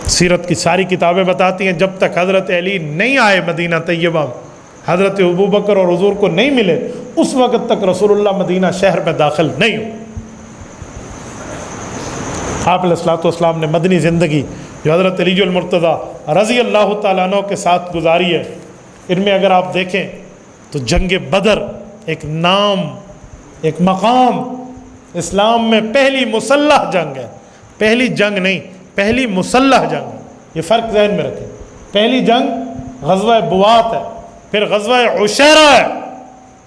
سیرت کی ساری کتابیں بتاتی ہیں جب تک حضرت علی نہیں آئے مدینہ طیبہ، حضرت ابو بکر اور حضور کو نہیں ملے، اس وقت تک رسول اللہ مدینہ شہر میں داخل نہیں ہو۔ آپ علیہ السلام نے مدنی زندگی جو حضرت علی المرتضیٰ رضی اللہ تعالیٰ عنہ کے ساتھ گزاری ہے، ان میں اگر آپ دیکھیں تو جنگ بدر ایک نام، ایک مقام، اسلام میں پہلی مسلح جنگ ہے، پہلی جنگ نہیں، پہلی مسلح جنگ ہے، یہ فرق ذہن میں رکھیں۔ پہلی جنگ غزوہ بوات ہے، پھر غزوہ عشیرہ ہے،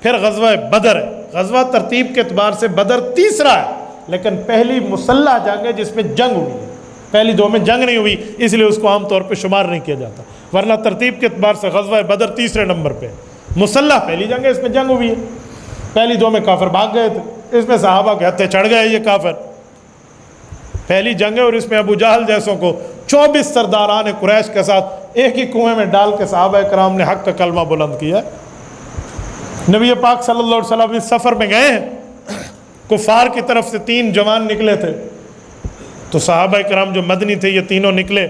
پھر غزوہ بدر ہے۔ غزوہ ترتیب کے اعتبار سے بدر تیسرا ہے، لیکن پہلی مسلح جنگ ہے جس میں جنگ ہوئی ہے، پہلی 2 میں جنگ نہیں ہوئی، اس لیے اس کو عام طور پہ شمار نہیں کیا جاتا، ورنہ ترتیب کے اعتبار سے غزوہ بدر تیسرے نمبر پہ، مسلح پہلی جنگ ہے، اس میں جنگ ہوئی ہے۔ پہلی 2 میں کافر بھاگ گئے تھے، اس میں صحابہ کے ہتھے چڑھ گئے یہ کافر۔ پہلی جنگ ہے اور اس میں ابو جہل جیسوں کو 24 سرداران قریش کے ساتھ ایک ہی کنویں میں ڈال کے صحابہ کرام نے حق کا کلمہ بلند کیا. نبی پاک صلی اللہ علیہ وسلم اس سفر میں گئے ہیں، کفار کی طرف سے 3 جوان نکلے تھے. تو صحابہ کرام جو مدنی تھے یہ تینوں نکلے.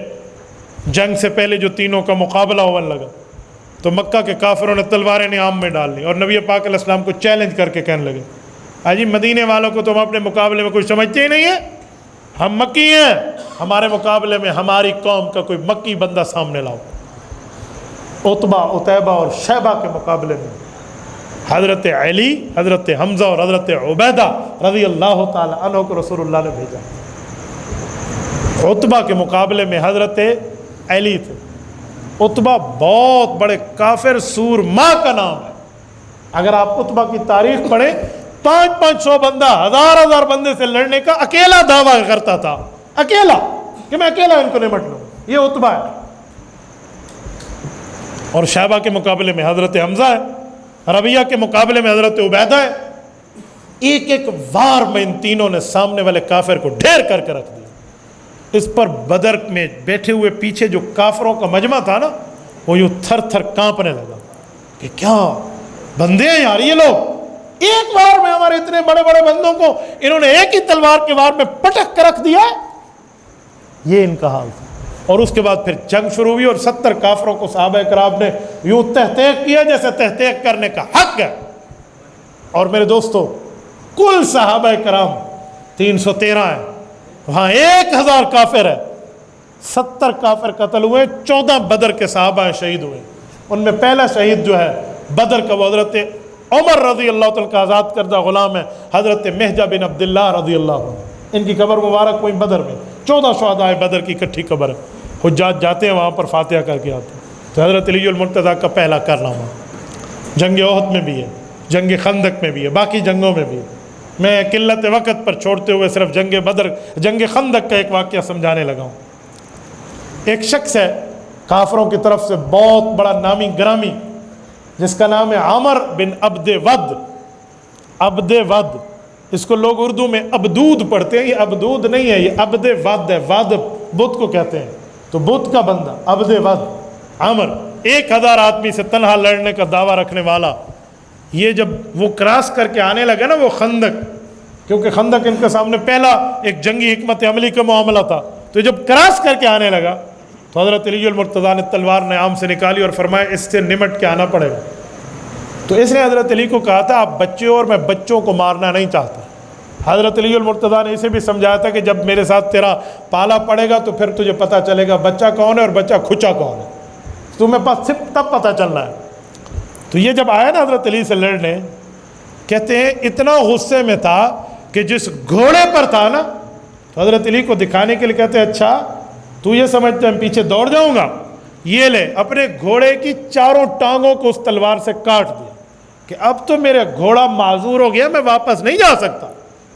جنگ سے پہلے جو تینوں کا مقابلہ ہونے لگا تو مکہ کے کافروں نے تلواریں نیام میں ڈال لی اور نبی پاک علیہ السلام کو چیلنج کر کے کہنے لگے آجی مدینے والوں کو تم اپنے مقابلے میں کچھ سمجھتے ہی نہیں ہیں، ہم مکی ہیں، ہمارے مقابلے میں ہماری قوم کا کوئی مکی بندہ سامنے لاؤ. عتبہ، عتیبہ اور شیبہ کے مقابلے میں حضرت علی، حضرت حمزہ اور حضرت عبیدہ رضی اللہ تعالی عنہ کو رسول اللہ نے بھیجا. عتبہ کے مقابلے میں حضرت علی تھے. عتبہ بہت بڑے کافر سورما کا نام ہے. اگر آپ عتبہ کی تاریخ پڑھیں 500 بندہ 1000 بندے سے لڑنے کا اکیلا دعویٰ کرتا تھا، اکیلا، کہ میں اکیلا ان کو نمٹ لوں. یہ عتبہ ہے. اور شیبہ کے مقابلے میں حضرت حمزہ ہے، ربیہ کے مقابلے میں حضرت عبیدہ ہے. ایک ایک وار میں ان تینوں نے سامنے والے کافر کو ڈھیر کر کے رکھ دیا. اس پر بدر میں بیٹھے ہوئے پیچھے جو کافروں کا مجمع تھا نا وہ یوں تھر تھر کانپنے لگا کہ کیا بندے ہیں یار یہ لوگ، ایک بار میں ہمارے اتنے بڑے بڑے بندوں کو انہوں نے ایک ہی تلوار کے وار میں پٹک کر رکھ دیا. یہ ان کا حال تھا. اور اس کے بعد پھر جنگ شروع ہوئی اور 70 کافروں کو صحابہ کرام نے یوں تحقیق کیا جیسے تحقیق کرنے کا حق ہے. اور میرے دوستو کل صحابہ کرام 313 ہیں، وہاں 1000 کافر ہے. 70 کافر قتل ہوئے، 14 بدر کے صحابہ شہید ہوئے. ان میں پہلا شہید جو ہے بدر کا وہ حضرت عمر رضی اللہ تعالیٰ کا آزاد کردہ غلام ہے حضرت مہجہ بن عبداللہ رضی اللہ عنہ. ان کی قبر مبارک کوئی بدر میں 14 شہداء بدر کی اکٹھی قبر ہے. حجاج جاتے ہیں وہاں پر فاتحہ کر کے آتے ہیں. تو حضرت علی المرتضیٰ کا پہلا کارنامہ جنگ احد میں بھی ہے، جنگ خندق میں بھی ہے، باقی جنگوں میں بھی ہے. میں قلت وقت پر چھوڑتے ہوئے صرف جنگ بدر، جنگ خندق کا ایک واقعہ سمجھانے لگا ہوں. ایک شخص ہے کافروں کی طرف سے بہت بڑا نامی گرامی جس کا نام ہے عامر بن عبد ود. عبد ود، اس کو لوگ اردو میں عبدود پڑھتے ہیں. یہ عبدود نہیں ہے، یہ عبد ود ہے. ود بت کو کہتے ہیں، تو بت کا بندہ عبد ود عامر. 1000 آدمی سے تنہا لڑنے کا دعویٰ رکھنے والا. یہ جب وہ کراس کر کے آنے لگا نا وہ خندق، کیونکہ خندق ان کے سامنے پہلا ایک جنگی حکمت عملی کا معاملہ تھا، تو جب کراس کر کے آنے لگا تو حضرت علی المرتضیٰ نے تلوار نیام سے نکالی اور فرمایا اس سے نمٹ کے آنا پڑے گا. تو اس نے حضرت علی کو کہا تھا آپ بچے ہو اور میں بچوں کو مارنا نہیں چاہتا. حضرت علی المرتضیٰ نے اسے بھی سمجھایا تھا کہ جب میرے ساتھ تیرا پالا پڑے گا تو پھر تجھے پتہ چلے گا بچہ کون ہے اور بچہ کھچا کون ہے، تمہیں پاس صرف تب پتہ چلنا ہے. تو یہ جب آیا نا حضرت علی سے لڑنے، کہتے ہیں اتنا غصے میں تھا کہ جس گھوڑے پر تھا نا تو حضرت علی کو دکھانے کے لیے کہتے ہیں اچھا تو یہ سمجھتے ہیں پیچھے دوڑ جاؤں گا، یہ لے اپنے گھوڑے کی چاروں ٹانگوں کو اس تلوار سے کاٹ دیا کہ اب تو میرا گھوڑا معذور ہو گیا، میں واپس نہیں جا سکتا،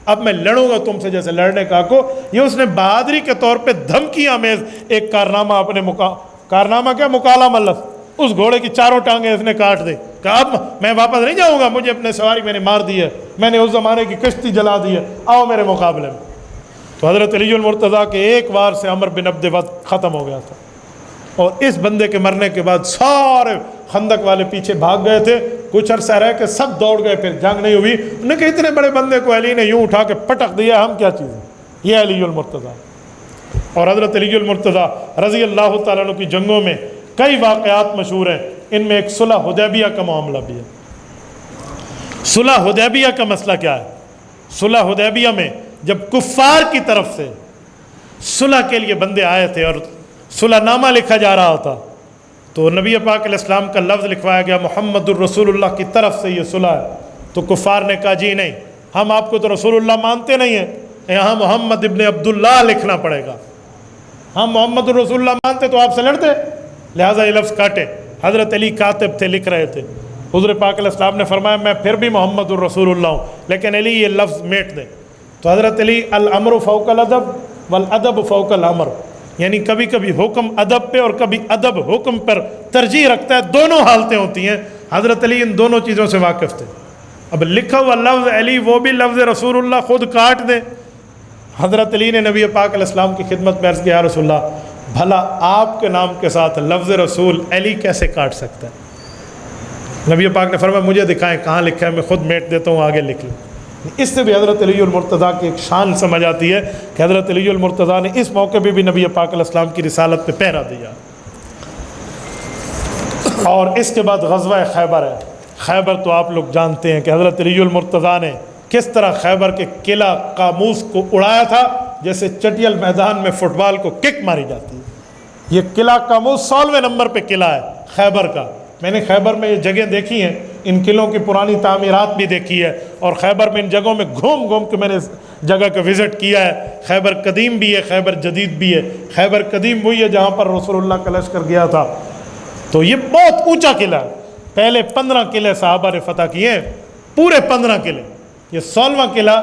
اب میں لڑوں گا تم سے جیسے لڑنے کا کو. یہ اس نے بہادری کے طور پہ دھمکی آمیز ایک کارنامہ اپنے کارنامہ کیا مکالہ ملس، اس گھوڑے کی چاروں ٹانگیں اس نے کاٹ دے کہ اب میں واپس نہیں جاؤں گا، مجھے اپنے سواری میں نے مار دی ہے، میں نے اس زمانے کی کشتی جلا دی ہے، آؤ میرے مقابلے میں. تو حضرت علی المرتضیٰ کے ایک وار سے عمر بن عبد ود ختم ہو گیا تھا. اور اس بندے کے مرنے کے بعد سارے خندق والے پیچھے بھاگ گئے تھے. کچھ عرصہ رہ کے سب دوڑ گئے، پھر جنگ نہیں ہوئی. انہوں نے کہا اتنے بڑے بندے کو علی نے یوں اٹھا کے پٹک دیا، ہم کیا چیز ہے. یہ علی المرتضیٰ. اور حضرت علی المرتضیٰ رضی اللہ تعالیٰ عنہ کی جنگوں میں کئی واقعات مشہور ہیں. ان میں ایک صلح حدیبیہ کا معاملہ بھی ہے. صلح حدیبیہ کا مسئلہ کیا ہے؟ صلح حدیبیہ میں جب کفار کی طرف سے صلح کے لیے بندے آئے تھے اور صلح نامہ لکھا جا رہا تھا تو نبی پاک علیہ السلام کا لفظ لکھوایا گیا محمد الرسول اللہ کی طرف سے یہ صلح ہے. تو کفار نے کہا جی نہیں، ہم آپ کو تو رسول اللہ مانتے نہیں ہیں، یہاں محمد ابن عبداللہ لکھنا پڑے گا. ہم محمد الرسول اللہ مانتے تو آپ سے لڑتے، لہٰذا یہ لفظ کاٹے. حضرت علی کاتب تھے، لکھ رہے تھے. حضور پاک علیہ السلام نے فرمایا میں پھر بھی محمد الرسول اللہ ہوں، لیکن علی یہ لفظ میٹ دے. تو حضرت علی الامر فوق الادب والادب فوق الامر، یعنی کبھی کبھی حکم ادب پہ اور کبھی ادب حکم پر ترجیح رکھتا ہے، دونوں حالتیں ہوتی ہیں. حضرت علی ان دونوں چیزوں سے واقف تھے. اب لکھا ہوا لفظ علی، وہ بھی لفظ رسول اللہ خود کاٹ دیں حضرت علی نے نبی پاک علیہ السلام کی خدمت میں عرض کیا، یا رسول اللہ بھلا آپ کے نام کے ساتھ لفظ رسول علی کیسے کاٹ سکتا ہے؟ نبی پاک نے فرمایا مجھے دکھائیں کہاں لکھا ہے، میں خود میٹ دیتا ہوں، آگے لکھ لیں۔ اس سے بھی حضرت علی المرتضیٰ کی ایک شان سمجھ آتی ہے کہ حضرت علی المرتضیٰ نے اس موقع پہ بھی نبی پاک علیہ السلام کی رسالت پہ پہرا دیا۔ اور اس کے بعد غزوہ خیبر ہے۔ خیبر تو آپ لوگ جانتے ہیں کہ حضرت علی المرتضیٰ نے کس طرح خیبر کے قلعہ قاموس کو اڑایا تھا، جیسے چٹیل میدان میں فٹ بال کو کک ماری جاتی ہے۔ یہ قلعہ قاموس 16ویں نمبر پہ قلعہ ہے خیبر کا۔ میں نے خیبر میں یہ جگہ دیکھی ہیں، ان قلعوں کی پرانی تعمیرات بھی دیکھی ہے، اور خیبر میں ان جگہوں میں گھوم گھوم کے میں نے اس جگہ کا وزٹ کیا ہے۔ خیبر قدیم بھی ہے، خیبر جدید بھی ہے۔ خیبر قدیم وہی ہے جہاں پر رسول اللہ کا لشکر گیا تھا، تو یہ بہت اونچا قلعہ ہے۔ پہلے 15 قلعے صحابہ نے فتح کیے ہیں، پورے 15 قلعے۔ یہ 16واں قلعہ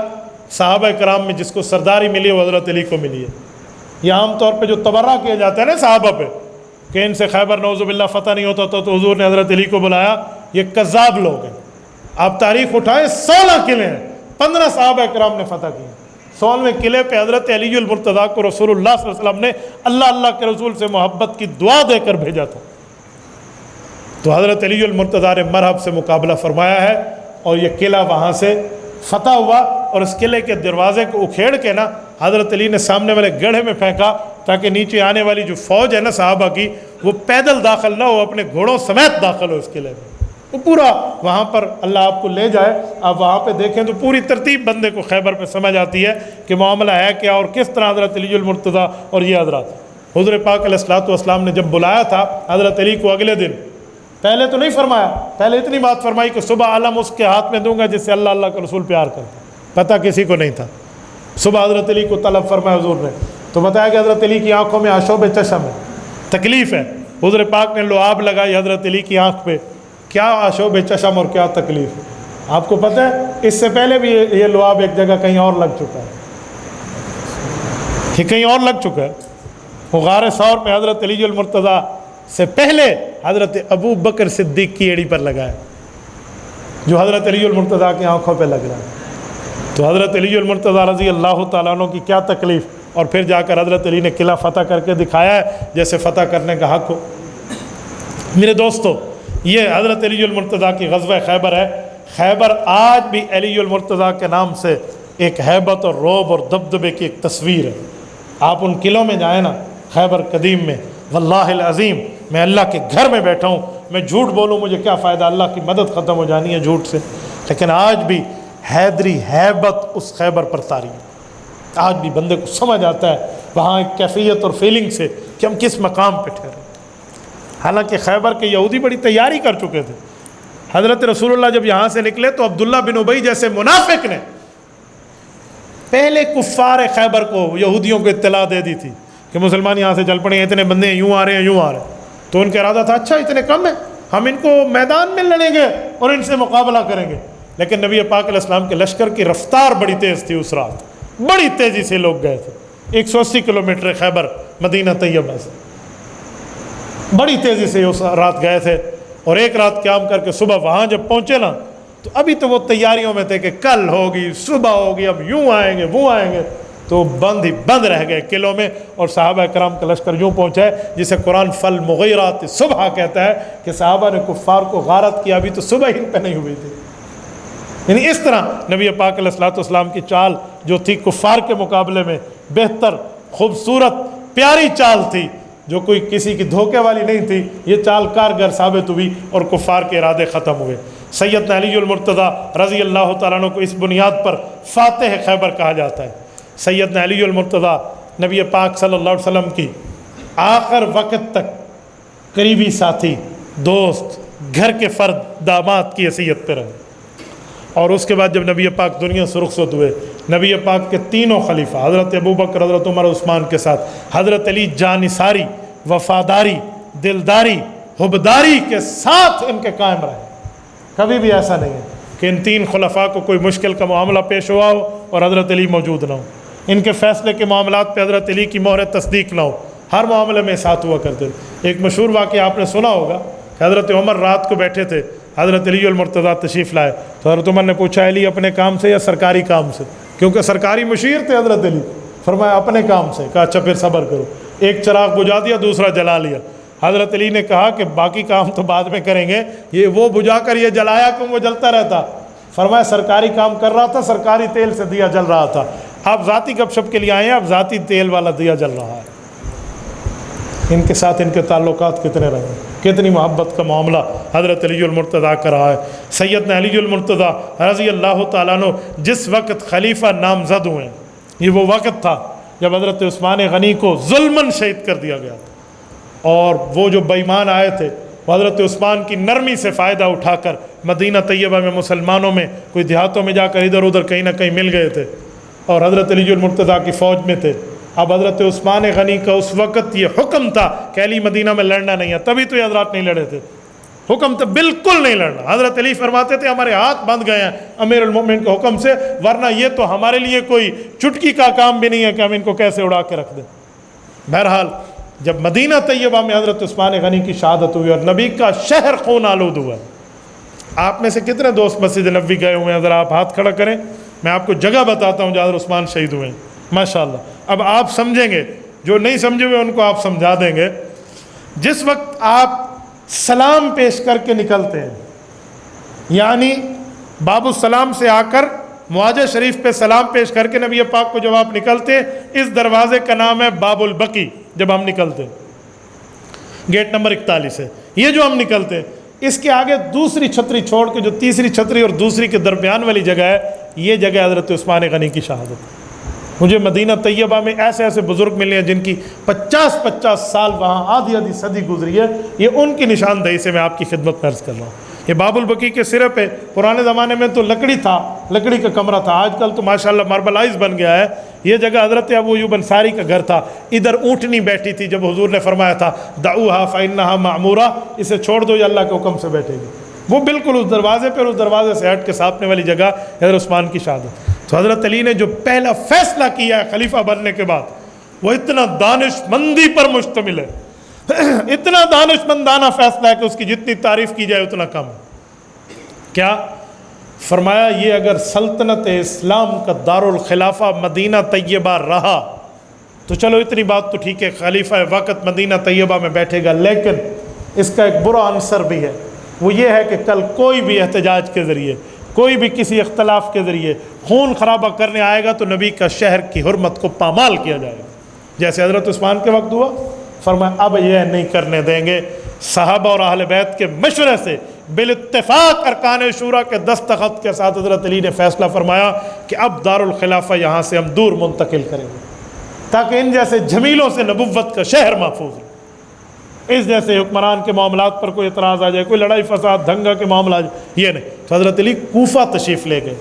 صحابہ کرام میں جس کو سرداری ملی ہے وہ حضرت علی کو ملی ہے۔ یہ عام طور پہ جو تبرہ کیا جاتا ہے نا صحابہ پہ کہ ان سے خیبر نعوذ باللہ فتح نہیں ہوتا تو حضور نے حضرت علی کو بلایا، یہ کذاب لوگ ہیں۔ آپ تاریخ اٹھائیں، 16 قلعے ہیں، 15 صحابہ کرام نے فتح کیے۔ 16ویں قلعے پہ حضرت علی المرتضیٰ کو رسول اللہ صلی اللہ علیہ وسلم نے اللہ کے رسول سے محبت کی دعا دے کر بھیجا تھا۔ تو حضرت علی المرتضیٰ نے مرحب سے مقابلہ فرمایا ہے، اور یہ قلعہ وہاں سے فتح ہوا، اور اس قلعے کے دروازے کو اکھیڑ کے نا حضرت علی نے سامنے والے گڑھے میں پھینکا تاکہ نیچے آنے والی جو فوج ہے نا صحابہ کی وہ پیدل داخل نہ ہو، اپنے گھوڑوں سمیت داخل ہو اس قلعے میں۔ وہ پورا وہاں پر اللہ آپ کو لے جائے، آپ وہاں پہ دیکھیں تو پوری ترتیب بندے کو خیبر پہ سمجھ آتی ہے کہ معاملہ ہے کیا، اور کس طرح حضرت علی المرتضیٰ اور یہ حضرات حضور پاک علیہ الصلوۃ والسلام نے جب بلایا تھا حضرت علی کو اگلے دن، پہلے تو نہیں فرمایا، پہلے اتنی بات فرمائی کہ صبح علم اس کے ہاتھ میں دوں گا جس سے اللہ کا رسول پیار کرتا، پتہ کسی کو نہیں تھا۔ صبح حضرت علی کو طلب فرمایا حضور نے، تو بتایا کہ حضرت علی کی آنکھوں میں آشوب چشم ہے، تکلیف ہے۔ حضور پاک نے لعاب لگائی حضرت علی کی آنکھ پہ، کیا آشوب چشم اور کیا تکلیف ہے؟ آپ کو پتہ ہے اس سے پہلے بھی یہ لعاب ایک جگہ کہیں اور لگ چکا ہے، یہ کہیں اور لگ چکا ہے۔ وہ غار ثور میں حضرت علی المرتضیٰ سے پہلے حضرت ابو بکر صدیق کی ایڑی پر لگا ہے، جو حضرت علی المرتضیٰ کی آنکھوں پہ لگ رہا ہے۔ تو حضرت علی المرتضیٰ رضی اللہ تعالیٰ عنہ کی کیا تکلیف، اور پھر جا کر حضرت علی نے قلعہ فتح کر کے دکھایا ہے جیسے فتح کرنے کا حق ہو۔ میرے دوستو، یہ حضرت علی المرتضیٰ کی غزوہ خیبر ہے۔ خیبر آج بھی علی المرتضیٰ کے نام سے ایک ہیبت اور رعب اور دبدبے کی ایک تصویر ہے۔ آپ ان قلعوں میں جائیں نا خیبر قدیم میں، واللہ العظیم میں اللہ کے گھر میں بیٹھا ہوں، میں جھوٹ بولوں مجھے کیا فائدہ، اللہ کی مدد ختم ہو جانی ہے جھوٹ سے، لیکن آج بھی حیدری ہیبت اس خیبر پر طاری ہے۔ آج بھی بندے کو سمجھ آتا ہے وہاں ایک کیفیت اور فیلنگ سے کہ ہم کس مقام پہ ٹھہرے۔ حالانکہ خیبر کے یہودی بڑی تیاری کر چکے تھے۔ حضرت رسول اللہ جب یہاں سے نکلے تو عبداللہ بن ابی جیسے منافق نے پہلے کفار خیبر کو، یہودیوں کو اطلاع دے دی تھی کہ مسلمان یہاں سے چل پڑے ہیں، اتنے بندے ہیں، یوں آ رہے ہیں یوں آ رہے ہیں۔ تو ان کا ارادہ تھا اچھا اتنے کم ہیں، ہم ان کو میدان میں لڑیں گے اور ان سے مقابلہ کریں گے۔ لیکن نبی پاک علیہ السلام کے لشکر کی رفتار بڑی تیز تھی، اس رات بڑی تیزی سے لوگ گئے تھے۔ 180 کلومیٹر خیبر مدینہ طیبہ سے، بڑی تیزی سے اس رات گئے تھے، اور ایک رات قیام کر کے صبح وہاں جب پہنچے نا تو ابھی تو وہ تیاریوں میں تھے کہ کل ہوگی، صبح ہوگی، اب یوں آئیں گے وہ آئیں گے، تو بند ہی بند رہ گئے قلعوں میں۔ اور صحابہ کرام کا لشکر یوں پہنچا ہے جسے قرآن فالمغیرات صبح کہتا ہے کہ صحابہ نے کفار کو غارت کیا، ابھی تو صبح ہی پہ نہیں ہوئی تھی۔ یعنی اس طرح نبی پاک علیہ الصلوۃ والسلام کی چال جو تھی کفار کے مقابلے میں بہتر، خوبصورت، پیاری چال تھی، جو کوئی کسی کی دھوکے والی نہیں تھی۔ یہ چال کارگر ثابت ہوئی اور کفار کے ارادے ختم ہوئے۔ سیدنا علی المرتضیٰ رضی اللہ تعالیٰ عنہ کو اس بنیاد پر فاتح خیبر کہا جاتا ہے۔ سیدنا علی المرتضیٰ نبی پاک صلی اللہ علیہ وسلم کی آخر وقت تک قریبی ساتھی، دوست، گھر کے فرد، داماد کی حیثیت پہ رہے، اور اس کے بعد جب نبی پاک دنیا سے رخصت ہوئے، نبی پاک کے تینوں خلیفہ حضرت ابوبکر، حضرت عمر، عثمان کے ساتھ حضرت علی جانثاری، وفاداری، دلداری، حبداری کے ساتھ ان کے قائم رہے۔ کبھی بھی ایسا نہیں ہے کہ ان تین خلفاء کو کوئی مشکل کا معاملہ پیش ہوا ہو اور حضرت علی موجود نہ ہو، ان کے فیصلے کے معاملات پہ حضرت علی کی مہر تصدیق نہ ہو، ہر معاملے میں ساتھ ہوا کرتے تھے۔ ایک مشہور واقعہ آپ نے سنا ہوگا کہ حضرت عمر رات کو بیٹھے تھے، حضرت علی المرتضیٰ تشریف لائے، تو حضرت عمر نے پوچھا علی اپنے کام سے یا سرکاری کام سے؟ کیونکہ سرکاری مشیر تھے حضرت علی. فرمایا اپنے کام سے. کہا اچھا پھر صبر کرو. ایک چراغ بجھا دیا, دوسرا جلا لیا. حضرت علی نے کہا کہ باقی کام تو بعد میں کریں گے, یہ وہ بجھا کر یہ جلایا کیوں, وہ جلتا رہتا. فرمایا سرکاری کام کر رہا تھا, سرکاری تیل سے دیا جل رہا تھا. آپ ذاتی گپ شپ کے لیے آئے ہیں, آپ ذاتی تیل والا دیا جل رہا ہے. ان کے ساتھ ان کے تعلقات کتنے رہے, کتنی محبت کا معاملہ حضرت علی المرتضیٰ کا رہا ہے. سیدنا علی المرتضیٰ رضی اللہ تعالیٰ عنہ جس وقت خلیفہ نامزد ہوئے, یہ وہ وقت تھا جب حضرت عثمان غنی کو ظلماً شہید کر دیا گیا تھا. اور وہ جو بے ایمان آئے تھے وہ حضرت عثمان کی نرمی سے فائدہ اٹھا کر مدینہ طیبہ میں مسلمانوں میں کوئی دیہاتوں میں جا کر ادھر ادھر کہیں نہ کہیں مل گئے تھے, اور حضرت علی المرتضیٰ کی فوج میں تھے. اب حضرت عثمان غنی کا اس وقت یہ حکم تھا کہ علی مدینہ میں لڑنا نہیں ہے, تبھی تو یہ حضرات نہیں لڑے تھے. حکم تھا بالکل نہیں لڑنا. حضرت علی فرماتے تھے ہمارے ہاتھ بندھ گئے ہیں امیر المومنین کے حکم سے, ورنہ یہ تو ہمارے لیے کوئی چٹکی کا کام بھی نہیں ہے کہ ہم ان کو کیسے اڑا کے رکھ دیں. بہرحال جب مدینہ طیبہ میں حضرت عثمان غنی کی شہادت ہوئی اور نبی کا شہر خون آلود ہوا, آپ میں سے کتنے دوست مسجد نبوی گئے ہوئے ہیں, ذرا آپ ہاتھ کھڑا کریں. میں آپ کو جگہ بتاتا ہوں جہاں حضرت عثمان شہید ہوئے ہیں. ماشاءاللہ اب آپ سمجھیں گے, جو نہیں سمجھے ہوئے ان کو آپ سمجھا دیں گے. جس وقت آپ سلام پیش کر کے نکلتے ہیں, یعنی باب السلام سے آ کر معاجہ شریف پہ سلام پیش کر کے نبی پاک کو جب آپ نکلتے, اس دروازے کا نام ہے باب البقی. جب ہم نکلتے گیٹ نمبر 41 ہے, یہ جو ہم نکلتے, اس کے آگے دوسری چھتری چھوڑ کے جو تیسری چھتری اور دوسری کے درمیان والی جگہ ہے, یہ جگہ حضرت عثمان غنی کی شہادت. مجھے مدینہ طیبہ میں ایسے ایسے بزرگ ملے ہیں جن کی 50-50 سال وہاں آدھی آدھی صدی گزری ہے. یہ ان کی نشاندہی سے میں آپ کی خدمت میں عرض کر رہا ہوں. یہ باب البقی کے سرے پہ پرانے زمانے میں تو لکڑی تھا, لکڑی کا کمرہ تھا, آج کل تو ماشاءاللہ ماربلائز بن گیا ہے. یہ جگہ حضرت ابو ایوب انصاری کا گھر تھا. ادھر اونٹنی بیٹھی تھی جب حضور نے فرمایا تھا دعوہا فإنہا معمورہ, اسے چھوڑ دو یہ اللہ کے حکم سے بیٹھے گی. وہ بالکل اس دروازے پر, اس دروازے سے ہٹ کے سامنے والی جگہ حضرت عثمان کی شہادت. تو حضرت علی نے جو پہلا فیصلہ کیا ہے خلیفہ بننے کے بعد, وہ اتنا دانش مندی پر مشتمل ہے, اتنا دانش مندانہ فیصلہ ہے کہ اس کی جتنی تعریف کی جائے اتنا کم ہے. کیا فرمایا, یہ اگر سلطنت اسلام کا دارالخلافہ مدینہ طیبہ رہا تو چلو اتنی بات تو ٹھیک ہے, خلیفہ وقت مدینہ طیبہ میں بیٹھے گا, لیکن اس کا ایک برا عنصر بھی ہے. وہ یہ ہے کہ کل کوئی بھی احتجاج کے ذریعے, کوئی بھی کسی اختلاف کے ذریعے خون خرابہ کرنے آئے گا تو نبی کا شہر کی حرمت کو پامال کیا جائے گا, جیسے حضرت عثمان کے وقت ہوا. فرمایا اب یہ نہیں کرنے دیں گے. صحابہ اور اہل بیت کے مشورے سے بالاتفاق ارکان شورا کے دستخط کے ساتھ حضرت علی نے فیصلہ فرمایا کہ اب دارالخلافہ یہاں سے ہم دور منتقل کریں گے, تاکہ ان جیسے جمیلوں سے نبوت کا شہر محفوظ ہو. اس جیسے حکمران کے معاملات پر کوئی اعتراض آ جائے, کوئی لڑائی فساد دھنگا کے معاملہ آ جائے, یہ نہیں. تو حضرت علی کوفہ تشریف لے گئے.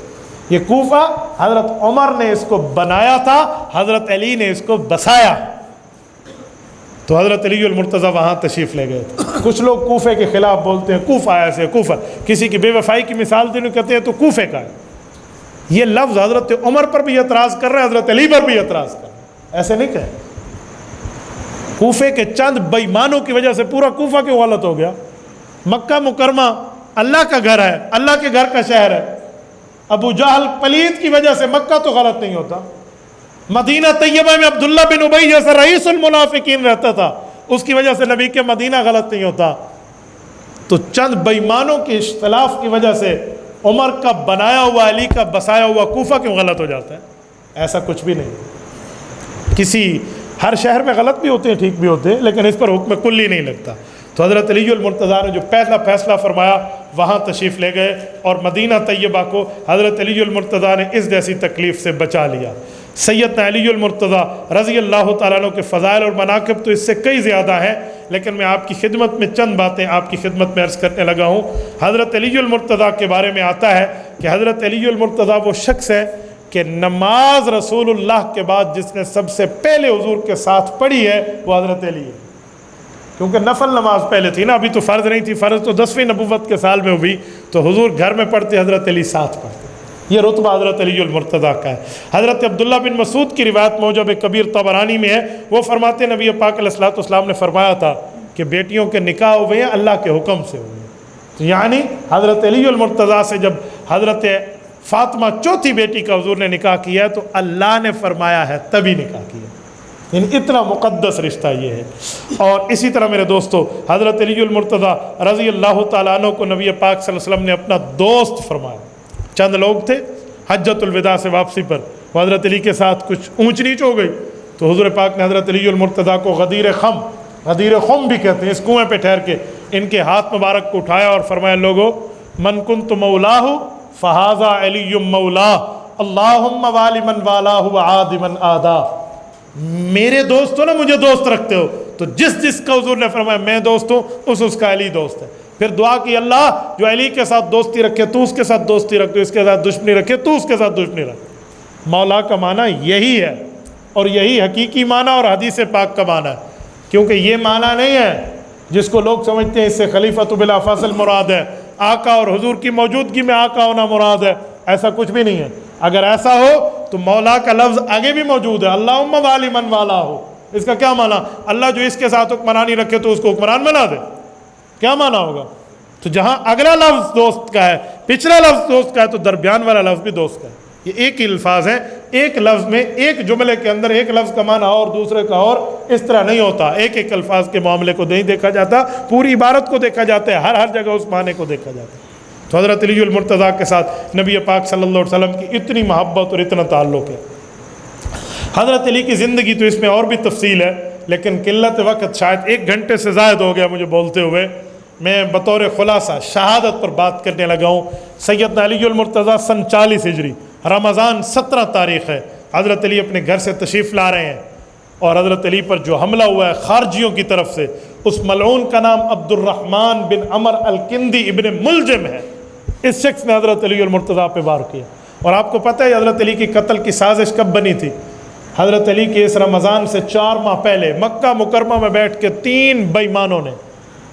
یہ کوفہ حضرت عمر نے اس کو بنایا تھا, حضرت علی نے اس کو بسایا. تو حضرت علی المرتضیٰ وہاں تشریف لے گئے تھے. کچھ لوگ کوفے کے خلاف بولتے ہیں, کوفہ ایسے, کوفہ کسی کی بے وفائی کی مثال دینے کہتے ہیں تو کوفے کا ہے. یہ لفظ حضرت عمر پر بھی اعتراض کر رہے ہیں, حضرت علی پر بھی اعتراض کر رہے ہیں, ایسے نہیں کہیں. کوفے کے چند بے ایمانوں کی وجہ سے پورا کوفہ کیوں غلط ہو گیا؟ مکہ مکرمہ اللہ کا گھر ہے, اللہ کے گھر کا شہر ہے. ابو جہل پلید کی وجہ سے مکہ تو غلط نہیں ہوتا, مدینہ طیبہ میں عبداللہ بن ابی جیسا رئیس المنافقین رہتا تھا, اس کی وجہ سے نبی کے مدینہ غلط نہیں ہوتا. تو چند بے ایمانوں کے اختلاف کی وجہ سے عمر کا بنایا ہوا, علی کا بسایا ہوا کوفہ کیوں غلط ہو جاتا ہے؟ ایسا کچھ بھی نہیں. کسی ہر شہر میں غلط بھی ہوتے ہیں, ٹھیک بھی ہوتے ہیں, لیکن اس پر حکم کلی نہیں لگتا. تو حضرت علی المرتضیٰ نے جو پہلا فیصلہ فرمایا وہاں تشریف لے گئے, اور مدینہ طیبہ کو حضرت علی المرتضیٰ نے اس جیسی تکلیف سے بچا لیا. سیدنا علی المرتضیٰ رضی اللہ تعالیٰ عنہ کے فضائل اور مناقب تو اس سے کئی زیادہ ہیں, لیکن میں آپ کی خدمت میں چند باتیں آپ کی خدمت میں عرض کرنے لگا ہوں. حضرت علی المرتضیٰ کے بارے میں آتا ہے کہ حضرت علی المرتضیٰ وہ شخص ہے کہ نماز رسول اللہ کے بعد جس نے سب سے پہلے حضور کے ساتھ پڑھی ہے وہ حضرت علی ہے. کیونکہ نفل نماز پہلے تھی نا, ابھی تو فرض نہیں تھی, فرض تو 10ویں نبوت کے سال میں ہوئی, تو حضور گھر میں پڑھتے, حضرت علی ساتھ پڑھتے. یہ رتبہ حضرت علی المرتضیٰ کا ہے. حضرت عبداللہ بن مسعود کی روایت موجب کبیر طبرانی میں ہے, وہ فرماتے نبی پاک علیہ الصلوۃ والسلام نے فرمایا تھا کہ بیٹیوں کے نکاح ہوئے ہیں اللہ کے حکم سے ہوئے ہیں. تو یعنی حضرت علی المرتضیٰ سے جب حضرت فاطمہ چوتھی بیٹی کا حضور نے نکاح کیا ہے تو اللہ نے فرمایا ہے تبھی نکاح کیا، یعنی اتنا مقدس رشتہ یہ ہے۔ اور اسی طرح میرے دوستو، حضرت علی المرتضیٰ رضی اللہ تعالیٰ عنہ کو نبی پاک صلی اللہ علیہ وسلم نے اپنا دوست فرمایا۔ چند لوگ تھے حجۃ الوداع سے واپسی پر، وہ حضرت علی کے ساتھ کچھ اونچ نیچ ہو گئی تو حضور پاک نے حضرت علی المرتضیٰ کو غدیر خم بھی کہتے ہیں، اس کنویں پہ ٹھہر کے ان کے ہاتھ مبارک کو اٹھایا اور فرمایا، لوگو من کنت مولاہ فہذا علی مولاہ اللہم والی من والاہ وعاد من آداہ، میرے دوست ہو نا، مجھے دوست رکھتے ہو، تو جس کا حضور نے فرمایا میں دوست ہوں اس کا علی دوست ہے۔ پھر دعا کی، اللہ جو علی کے ساتھ دوستی رکھے تو اس کے ساتھ دوستی رکھ، جو اس کے ساتھ دشمنی رکھے تو اس کے ساتھ دشمنی رکھ۔ مولا کا معنی یہی ہے، اور یہی حقیقی معنی اور حدیث پاک کا معنی ہے، کیونکہ یہ معنی نہیں ہے جس کو لوگ سمجھتے ہیں اس سے خلیفۃ بلا فاصل مراد ہے، آقا اور حضور کی موجودگی میں آقا ہونا مراد ہے، ایسا کچھ بھی نہیں ہے۔ اگر ایسا ہو تو مولا کا لفظ آگے بھی موجود ہے، اللہم والی من والا ہو، اس کا کیا معنی؟ اللہ جو اس کے ساتھ حکمرانی رکھے تو اس کو حکمران بنا دے، کیا معنی ہوگا؟ تو جہاں اگلا لفظ دوست کا ہے، پچھلا لفظ دوست کا ہے، تو درمیان والا لفظ بھی دوست کا ہے۔ یہ ایک ہی الفاظ ہیں، ایک لفظ میں، ایک جملے کے اندر ایک لفظ کا معنی اور دوسرے کا اور، اس طرح نہیں ہوتا، ایک الفاظ کے معاملے کو نہیں دیکھا جاتا، پوری عبارت کو دیکھا جاتا ہے، ہر جگہ اس معنی کو دیکھا جاتا ہے۔ تو حضرت علی المرتضیٰ کے ساتھ نبی پاک صلی اللہ علیہ وسلم کی اتنی محبت اور اتنا تعلق ہے۔ حضرت علی کی زندگی تو اس میں اور بھی تفصیل ہے، لیکن قلت وقت، شاید 1 گھنٹے سے زائد ہو گیا مجھے بولتے ہوئے، میں بطور خلاصہ شہادت پر بات کرنے لگا ہوں۔ سیدنا علی المرتضیٰ سن 40 ہجری، رمضان 17 تاریخ ہے، حضرت علی اپنے گھر سے تشریف لا رہے ہیں، اور حضرت علی پر جو حملہ ہوا ہے خارجیوں کی طرف سے، اس ملعون کا نام عبد الرحمن بن عمر الکندی ابن ملجم ہے۔ اس شخص نے حضرت علی المرتضیٰ پہ وار کیا، اور آپ کو پتہ ہے حضرت علی کی قتل کی سازش کب بنی تھی؟ حضرت علی کے اس رمضان سے 4 ماہ پہلے مکہ مکرمہ میں بیٹھ کے 3 بےایمانوں نے،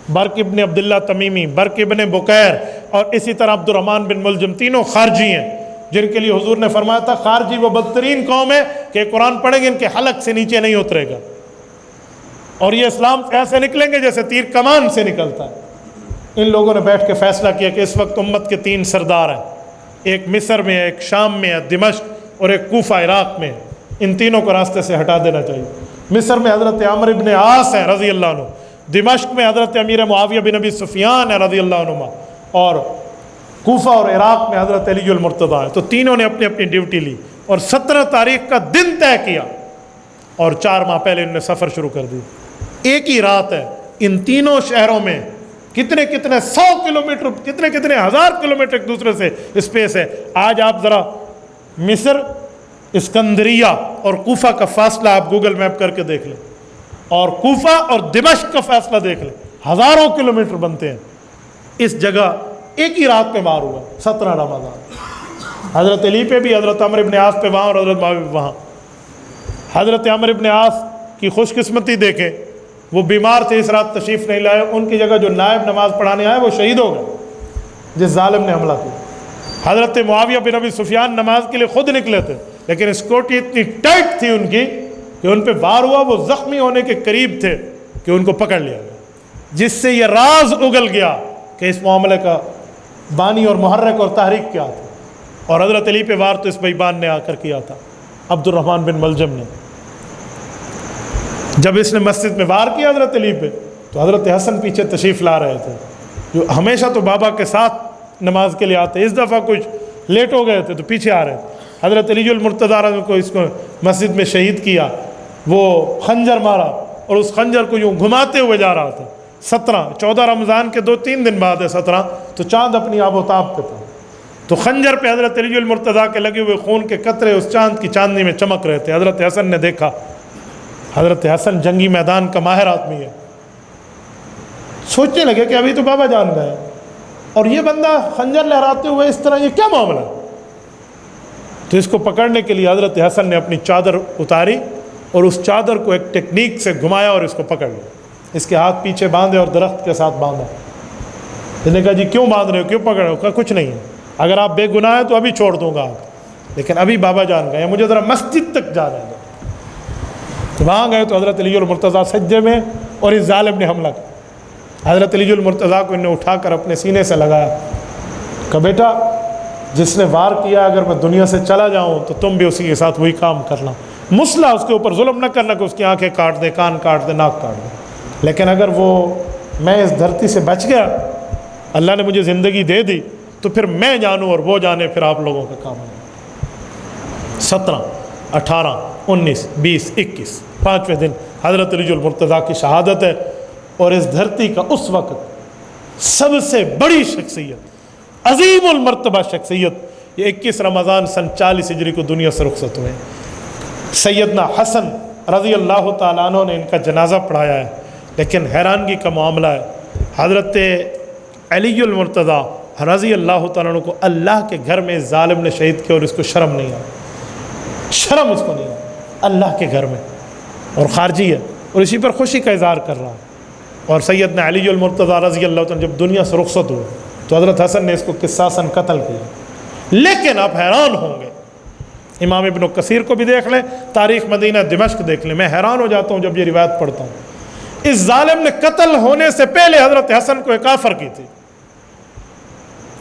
برق ابن عبداللہ تمیمی، برق ابن بکیر اور اسی طرح عبد الرحمن بن ملجم، تینوں خارجی ہیں، جن کے لیے حضور نے فرمایا تھا خارجی وہ بدترین قوم ہے کہ قرآن پڑھیں گے ان کے حلق سے نیچے نہیں اترے گا، اور یہ اسلام ایسے نکلیں گے جیسے تیر کمان سے نکلتا ہے۔ ان لوگوں نے بیٹھ کے فیصلہ کیا کہ اس وقت امت کے 3 سردار ہیں، ایک مصر میں ہے، ایک شام میں ہے دمشق، اور ایک کوفہ عراق میں ہے، ان تینوں کو راستے سے ہٹا دینا چاہیے۔ مصر میں حضرت عمرو ابن عاص ہیں رضی اللہ عنہ، دمشق میں حضرت امیر معاویہ بن ابی سفیان ہے رضی اللہ عنہ، اور کوفہ اور عراق میں حضرت علی المرتضیٰ ہے۔ تو تینوں نے اپنی اپنی ڈیوٹی لی اور 17 تاریخ کا دن طے کیا، اور 4 ماہ پہلے انہوں نے سفر شروع کر دی۔ ایک ہی رات ہے، ان تینوں شہروں میں کتنے 100 کلومیٹر، کتنے ہزار کلومیٹر ایک دوسرے سے اسپیس ہے۔ آج آپ ذرا مصر، اسکندریہ اور کوفہ کا فاصلہ آپ گوگل میپ کر کے دیکھ لیں، اور کوفہ اور دمشق کا فاصلہ دیکھ لیں، ہزاروں کلومیٹر بنتے ہیں۔ اس جگہ ایک ہی رات پہ وار ہوا، 17 رمضان۔ حضرت علی پہ بھی، حضرت عمرو ابن عاص پہ وہاں، اور حضرت معاویہ پہ وہاں۔ حضرت عمرو ابن عاص کی خوش قسمتی دیکھیں، وہ بیمار تھے، اس رات تشریف نہیں لائے، ان کی جگہ جو نائب نماز پڑھانے آئے وہ شہید ہو گئے جس ظالم نے حملہ کیا۔ حضرت معاویہ بن ابی سفیان نماز کے لیے خود نکلے تھے، لیکن اسکوٹی اتنی ٹائٹ تھی ان کی کہ ان پہ وار ہوا، وہ زخمی ہونے کے قریب تھے کہ ان کو پکڑ لیا گیا، جس سے یہ راز اگل گیا کہ اس معاملے کا بانی اور محرک اور تحریک کیا تھا۔ اور حضرت علی پہ وار تو اس بےایمان نے آ کر کیا تھا، عبد الرحمن بن ملجم نے۔ جب اس نے مسجد میں وار کیا حضرت علی پہ، تو حضرت حسن پیچھے تشریف لا رہے تھے، جو ہمیشہ تو بابا کے ساتھ نماز کے لیے آتے، اس دفعہ کچھ لیٹ ہو گئے تھے تو پیچھے آ رہے تھے۔ حضرت علی المرتضیٰ کو اس کو مسجد میں شہید کیا، وہ خنجر مارا، اور اس خنجر کو یوں گھماتے ہوئے جا رہا تھا۔ 14 رمضان کے 2-3 دن بعد ہے 17، تو چاند اپنی آب و تاب پہ تھا، تو خنجر پہ حضرت علی المرتضیٰ کے لگے ہوئے خون کے قطرے اس چاند کی چاندنی میں چمک رہے تھے۔ حضرت حسن نے دیکھا، حضرت حسن جنگی میدان کا ماہر آدمی ہے، سوچنے لگے کہ ابھی تو بابا جان گئے اور یہ بندہ خنجر لہراتے ہوئے اس طرح، یہ کیا معاملہ ہے؟ تو اس کو پکڑنے کے لیے حضرت حسن نے اپنی چادر اتاری اور اس چادر کو ایک ٹیکنیک سے گھمایا اور اس کو پکڑ لیا، اس کے ہاتھ پیچھے باندھے اور درخت کے ساتھ باندھا۔ اس نے کہا جی کیوں باندھ رہے ہو، کیوں پکڑ رہے ہو؟ کہا کچھ نہیں ہے، اگر آپ بے گناہ ہیں تو ابھی چھوڑ دوں گا آپ، لیکن ابھی بابا جان گئے، مجھے ذرا مسجد تک جانا ہے۔ تو وہاں گئے تو حضرت علی المرتضیٰ سجدے میں، اور اس ظالم نے حملہ کیا۔ حضرت علی المرتضیٰ کو انہوں نے اٹھا کر اپنے سینے سے لگایا، کہا بیٹا جس نے وار کیا اگر میں دنیا سے چلا جاؤں تو تم بھی اسی کے ساتھ وہی کام کرنا، مسلح اس کے اوپر ظلم نہ کرنا کہ اس کی آنکھیں کاٹ دے، کان کاٹ دے، ناک کاٹ دے، لیکن اگر وہ میں اس دھرتی سے بچ گیا، اللہ نے مجھے زندگی دے دی، تو پھر میں جانوں اور وہ جانے، پھر آپ لوگوں کا کام ہے۔ 17، 18، 19، 20، 21 5ویں دن حضرت علی المرتضیٰ کی شہادت ہے، اور اس دھرتی کا اس وقت سب سے بڑی شخصیت، عظیم المرتبہ شخصیت، یہ 21 رمضان سن 40 ہجری کو دنیا سے رخصت ہوئے۔ سیدنا حسن رضی اللہ تعالیٰ عنہ نے ان کا جنازہ پڑھایا ہے، لیکن حیرانگی کا معاملہ ہے، حضرت علی المرتضیٰ رضی اللہ تعالیٰ عنہ کو اللہ کے گھر میں اس ظالم نے شہید کیا، اور اس کو شرم نہیں آئی، شرم اس کو نہیں آئی، اللہ کے گھر میں، اور خارجی ہے، اور اسی پر خوشی کا اظہار کر رہا ہے۔ اور سیدنا علی المرتضیٰ رضی اللہ تعالیٰ جب دنیا سے رخصت ہوئے تو حضرت حسن نے اس کو قصاصاً قتل کیا، لیکن آپ حیران ہوں گے، امام ابن کثیر کو بھی دیکھ لیں، تاریخ مدینہ دمشق دیکھ لیں، میں حیران ہو جاتا ہوں جب یہ روایت پڑھتا ہوں۔ اس ظالم نے قتل ہونے سے پہلے حضرت حسن کو ایک آفر کی تھی،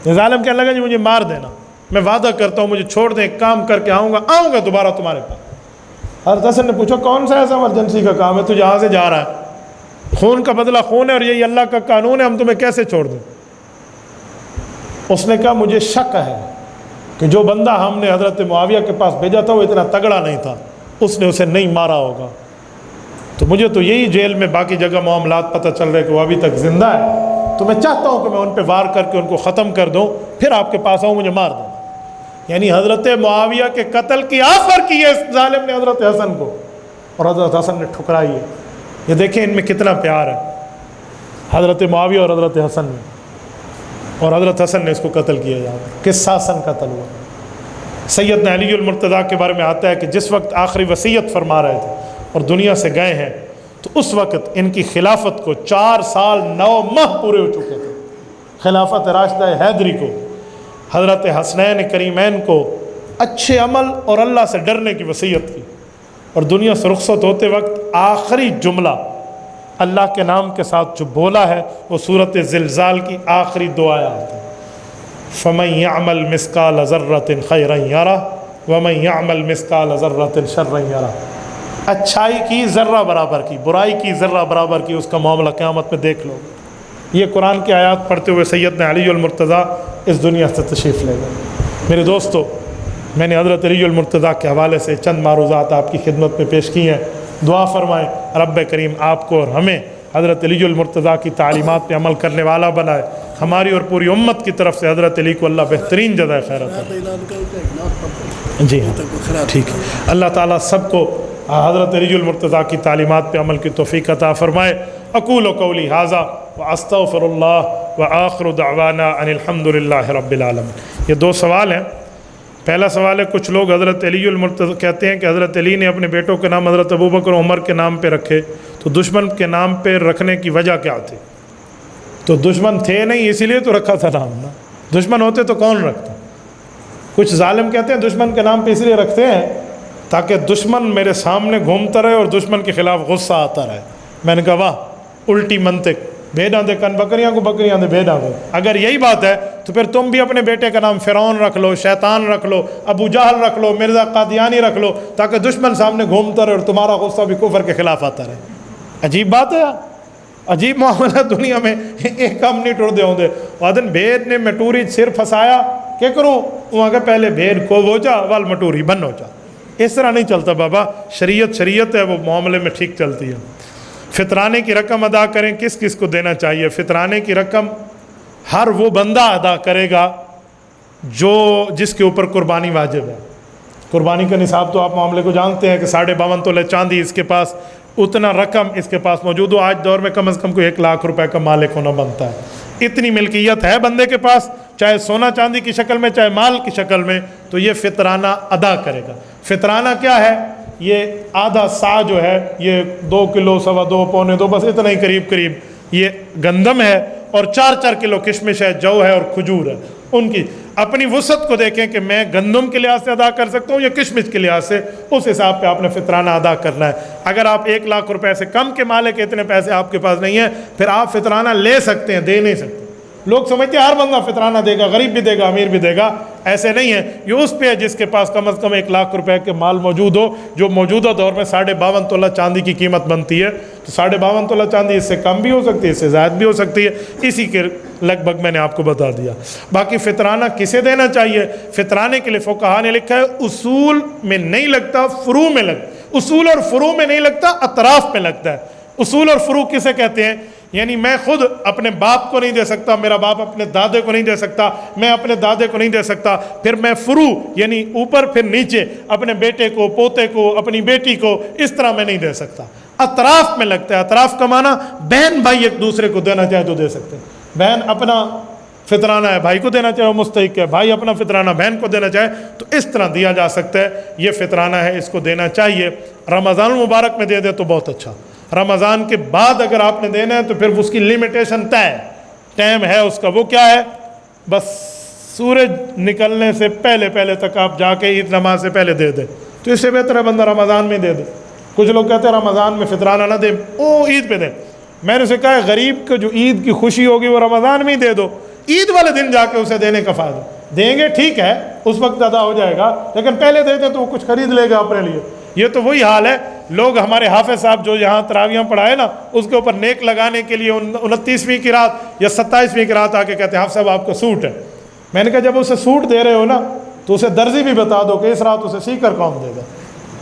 یہ ظالم کہنے لگا جی مجھے مار دینا، میں وعدہ کرتا ہوں مجھے چھوڑ دیں، ایک کام کر کے آؤں گا دوبارہ تمہارے پاس۔ حضرت حسن نے پوچھا کون سا ایسا ایمرجنسی کا کام ہے، تو جہاں سے جا رہا ہے، خون کا بدلہ خون ہے اور یہی اللہ کا قانون ہے، ہم تمہیں کیسے چھوڑ دیں؟ اس نے کہا مجھے شک ہے کہ جو بندہ ہم نے حضرت معاویہ کے پاس بھیجا تھا وہ اتنا تگڑا نہیں تھا، اس نے اسے نہیں مارا ہوگا، تو مجھے تو یہی جیل میں باقی جگہ معاملات پتہ چل رہے کہ وہ ابھی تک زندہ ہے، تو میں چاہتا ہوں کہ میں ان پہ وار کر کے ان کو ختم کر دوں، پھر آپ کے پاس آؤں، مجھے مار دیں۔ یعنی حضرت معاویہ کے قتل کی آفر کی ہے اس ظالم نے حضرت حسن کو، اور حضرت حسن نے ٹھکرائی ہے۔ یہ دیکھیں ان میں کتنا پیار ہے حضرت معاویہ اور حضرت حسن میں، اور حضرت حسن نے اس کو قتل کیا یہاں پر، قصاصاً قتل ہوا۔ سیدنا علی المرتضیٰ کے بارے میں آتا ہے کہ جس وقت آخری وصیت فرما رہے تھے اور دنیا سے گئے ہیں، تو اس وقت ان کی خلافت کو 4 سال 9 ماہ پورے ہو چکے تھے، خلافت راشدہ حیدری کو، حضرت حسنین کریمین کو اچھے عمل اور اللہ سے ڈرنے کی وصیت کی، اور دنیا سے رخصت ہوتے وقت آخری جملہ اللہ کے نام کے ساتھ جو بولا ہے وہ سورۃ زلزال کی آخری 2 آیات ہیں، فَمَن يَعْمَلْ مِثْقَالَ ذَرَّةٍ خَيْرًا يَرَهُ وَمَن يَعْمَلْ مِثْقَالَ ذَرَّةٍ شَرًّا يَرَهُ۔ اچھائی کی ذرہ برابر کی، برائی کی ذرہ برابر کی، اس کا معاملہ قیامت میں دیکھ لو۔ یہ قرآن کی آیات پڑھتے ہوئے سیدنا علی المرتضیٰ اس دنیا سے تشریف لے گئے۔ میرے دوستو، میں نے حضرت علی المرتضیٰ کے حوالے سے چند معروضات آپ کی خدمت میں پیش کی ہیں، دعا فرمائیں رب کریم آپ کو اور ہمیں حضرت علی المرتضیٰ کی تعلیمات پہ عمل کرنے والا بنائے، ہماری اور پوری امت کی طرف سے حضرت علی کو اللہ بہترین جزائے خیر عطا کرے۔ جی ہاں ٹھیک ہے، اللہ تعالیٰ سب کو حضرت علی المرتضیٰ کی تعلیمات پہ عمل کی توفیق عطا فرمائے۔ اقول قولی ھذا واستغفر اللہ وآخر دعوانا ان الحمد للہ رب العالمین۔ یہ 2 سوال ہیں۔ پہلا سوال ہے، کچھ لوگ حضرت علی المرتضیٰ کہتے ہیں کہ حضرت علی نے اپنے بیٹوں کے نام حضرت ابوبکر عمر کے نام پہ رکھے، تو دشمن کے نام پہ رکھنے کی وجہ کیا تھی؟ تو دشمن تھے نہیں اسی لیے تو رکھا تھا نام نا، دشمن ہوتے تو کون رکھتا؟ کچھ ظالم کہتے ہیں دشمن کے نام پہ اس لیے رکھتے ہیں تاکہ دشمن میرے سامنے گھومتا رہے اور دشمن کے خلاف غصہ آتا رہے۔ میں نے کہا واہ، الٹی منطق، بھیڑاں دے کن بکریاں کو، بکریاں دے بھیڑاں کو۔ اگر یہی بات ہے تو پھر تم بھی اپنے بیٹے کا نام فرعون رکھ لو، شیطان رکھ لو، ابو جہل رکھ لو، مرزا قادیانی رکھ لو، تاکہ دشمن سامنے گھومتا رہے اور تمہارا غصہ بھی کفر کے خلاف آتا رہے۔ عجیب بات ہے یار، عجیب معاملہ دنیا میں، ایک کام نہیں ٹوڑ دے ہوندے۔ وادن بھیڑ نے مٹوری سر پھنسایا، کیا کروں؟ وہاں کہ پہلے بھیڑ کو ہو جا وال مٹوری بن ہو جا۔ اس طرح نہیں چلتا بابا، شریعت ہے، وہ معاملے میں ٹھیک چلتی ہے۔ فطرانے کی رقم ادا کریں، کس کس کو دینا چاہیے؟ فطرانے کی رقم ہر وہ بندہ ادا کرے گا جس کے اوپر قربانی واجب ہے۔ قربانی کا نصاب تو آپ معاملے کو جانتے ہیں کہ 52.5 تولے چاندی اس کے پاس، اتنا رقم اس کے پاس موجود ہو۔ آج دور میں کم از کم کوئی 1 لاکھ روپے کا مالک ہونا بنتا ہے، اتنی ملکیت ہے بندے کے پاس، چاہے سونا چاندی کی شکل میں چاہے مال کی شکل میں، تو یہ فطرانہ ادا کرے گا۔ فطرانہ کیا ہے؟ یہ آدھا سا جو ہے، یہ 2 کلو، 2.25 پونے 2، بس اتنا ہی قریب یہ گندم ہے، اور 4 کلو کشمش ہے، جو ہے اور کھجور ہے۔ ان کی اپنی وسعت کو دیکھیں کہ میں گندم کے لحاظ سے ادا کر سکتا ہوں یا کشمش کے لحاظ سے، اس حساب پہ آپ نے فطرانہ ادا کرنا ہے۔ اگر آپ 1 لاکھ روپے سے کم کے مالک، اتنے پیسے آپ کے پاس نہیں ہیں، پھر آپ فطرانہ لے سکتے ہیں، دے نہیں سکتے۔ لوگ سمجھتے ہیں ہر بندہ فطرانہ دے گا، غریب بھی دے گا، امیر بھی دے گا، ایسے نہیں ہے، یہ اس پہ ہے جس کے پاس کم از کم 1 لاکھ روپے کے مال موجود ہو، جو موجودہ دور میں 52.5 تولہ چاندی کی قیمت بنتی ہے، تو 52.5 تولہ چاندی اس سے کم بھی ہو سکتی ہے، اس سے زائد بھی ہو سکتی ہے، اسی کے لگ بھگ میں نے آپ کو بتا دیا۔ باقی فطرانہ کسے دینا چاہیے؟ فطرانے کے لیے فقہا نے لکھا ہے اصول میں نہیں لگتا، فروع میں لگتا، اصول اور فروع میں نہیں لگتا، اطراف میں لگتا ہے۔ اصول اور فروع کسے کہتے ہیں؟ یعنی میں خود اپنے باپ کو نہیں دے سکتا، میرا باپ اپنے دادے کو نہیں دے سکتا، میں اپنے دادے کو نہیں دے سکتا، پھر میں فروع یعنی اوپر پھر نیچے اپنے بیٹے کو، پوتے کو، اپنی بیٹی کو، اس طرح میں نہیں دے سکتا۔ اطراف میں لگتا ہے۔ اطراف کا معنی بہن بھائی ایک دوسرے کو دینا چاہے تو دے سکتے ہیں، بہن اپنا فطرانہ ہے بھائی کو دینا چاہے وہ مستحق ہے، بھائی اپنا فطرانہ بہن کو دینا چاہے تو اس طرح دیا جا سکتا ہے۔ یہ فطرانہ ہے، اس کو دینا چاہیے۔ رمضان المبارک میں دے دے تو بہت اچھا، رمضان کے بعد اگر آپ نے دینا ہے تو پھر اس کی لمیٹیشن طے ہے، ٹائم ہے اس کا، وہ کیا ہے؟ بس سورج نکلنے سے پہلے پہلے تک آپ جا کے عید نماز سے پہلے دے دیں، تو اس سے بہتر ہے بندہ رمضان میں دے دے۔ کچھ لوگ کہتے ہیں رمضان میں فطرانہ نہ دیں، او عید پہ دیں۔ میں نے اسے کہا ہے غریب کو جو عید کی خوشی ہوگی وہ رمضان میں ہی دے دو، عید والے دن جا کے اسے دینے کا فائدہ دیں گے، ٹھیک ہے اس وقت ادا ہو جائے گا، لیکن پہلے دے دیں تو وہ کچھ خرید لے گا اپنے لیے۔ یہ تو وہی حال ہے، لوگ ہمارے حافظ صاحب جو یہاں تراویحاں پڑھائے نا، اس کے اوپر نیک لگانے کے لیے 29ویں کی رات یا 27ویں کی رات آ کے کہتے ہیں حافظ صاحب آپ کو سوٹ ہے۔ میں نے کہا جب اسے سوٹ دے رہے ہو نا تو اسے درزی بھی بتا دو کہ اس رات اسے سی کر کون دے گا۔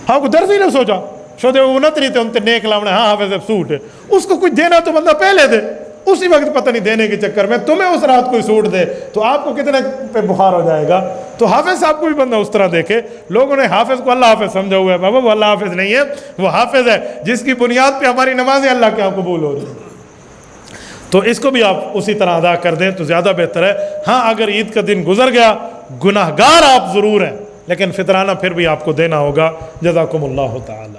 ہاں کو درزی نے سوچا شودے انت نہیں تھے ان تے نیک لاؤنے، ہاں حافظ صاحب سوٹ ہے، اس کو کچھ دینا تو بندہ پہلے دے، اسی وقت پتہ نہیں دینے کے چکر میں تمہیں اس رات کوئی سوٹ دے تو آپ کو کتنے پہ بخار ہو جائے گا۔ تو حافظ صاحب کو بھی بندہ اس طرح دیکھے۔ لوگوں نے حافظ کو اللہ حافظ سمجھا ہوا ہے، بابا وہ اللہ حافظ نہیں ہے، وہ حافظ ہے جس کی بنیاد پہ ہماری نمازیں اللہ کے یہاں قبول ہو رہی ہیں۔ تو اس کو بھی آپ اسی طرح ادا کر دیں تو زیادہ بہتر ہے۔ ہاں اگر عید کا دن گزر گیا، گناہ گار آپ ضرور ہیں، لیکن فطرانہ پھر بھی آپ کو دینا ہوگا۔ جزاکم اللہ تعالی۔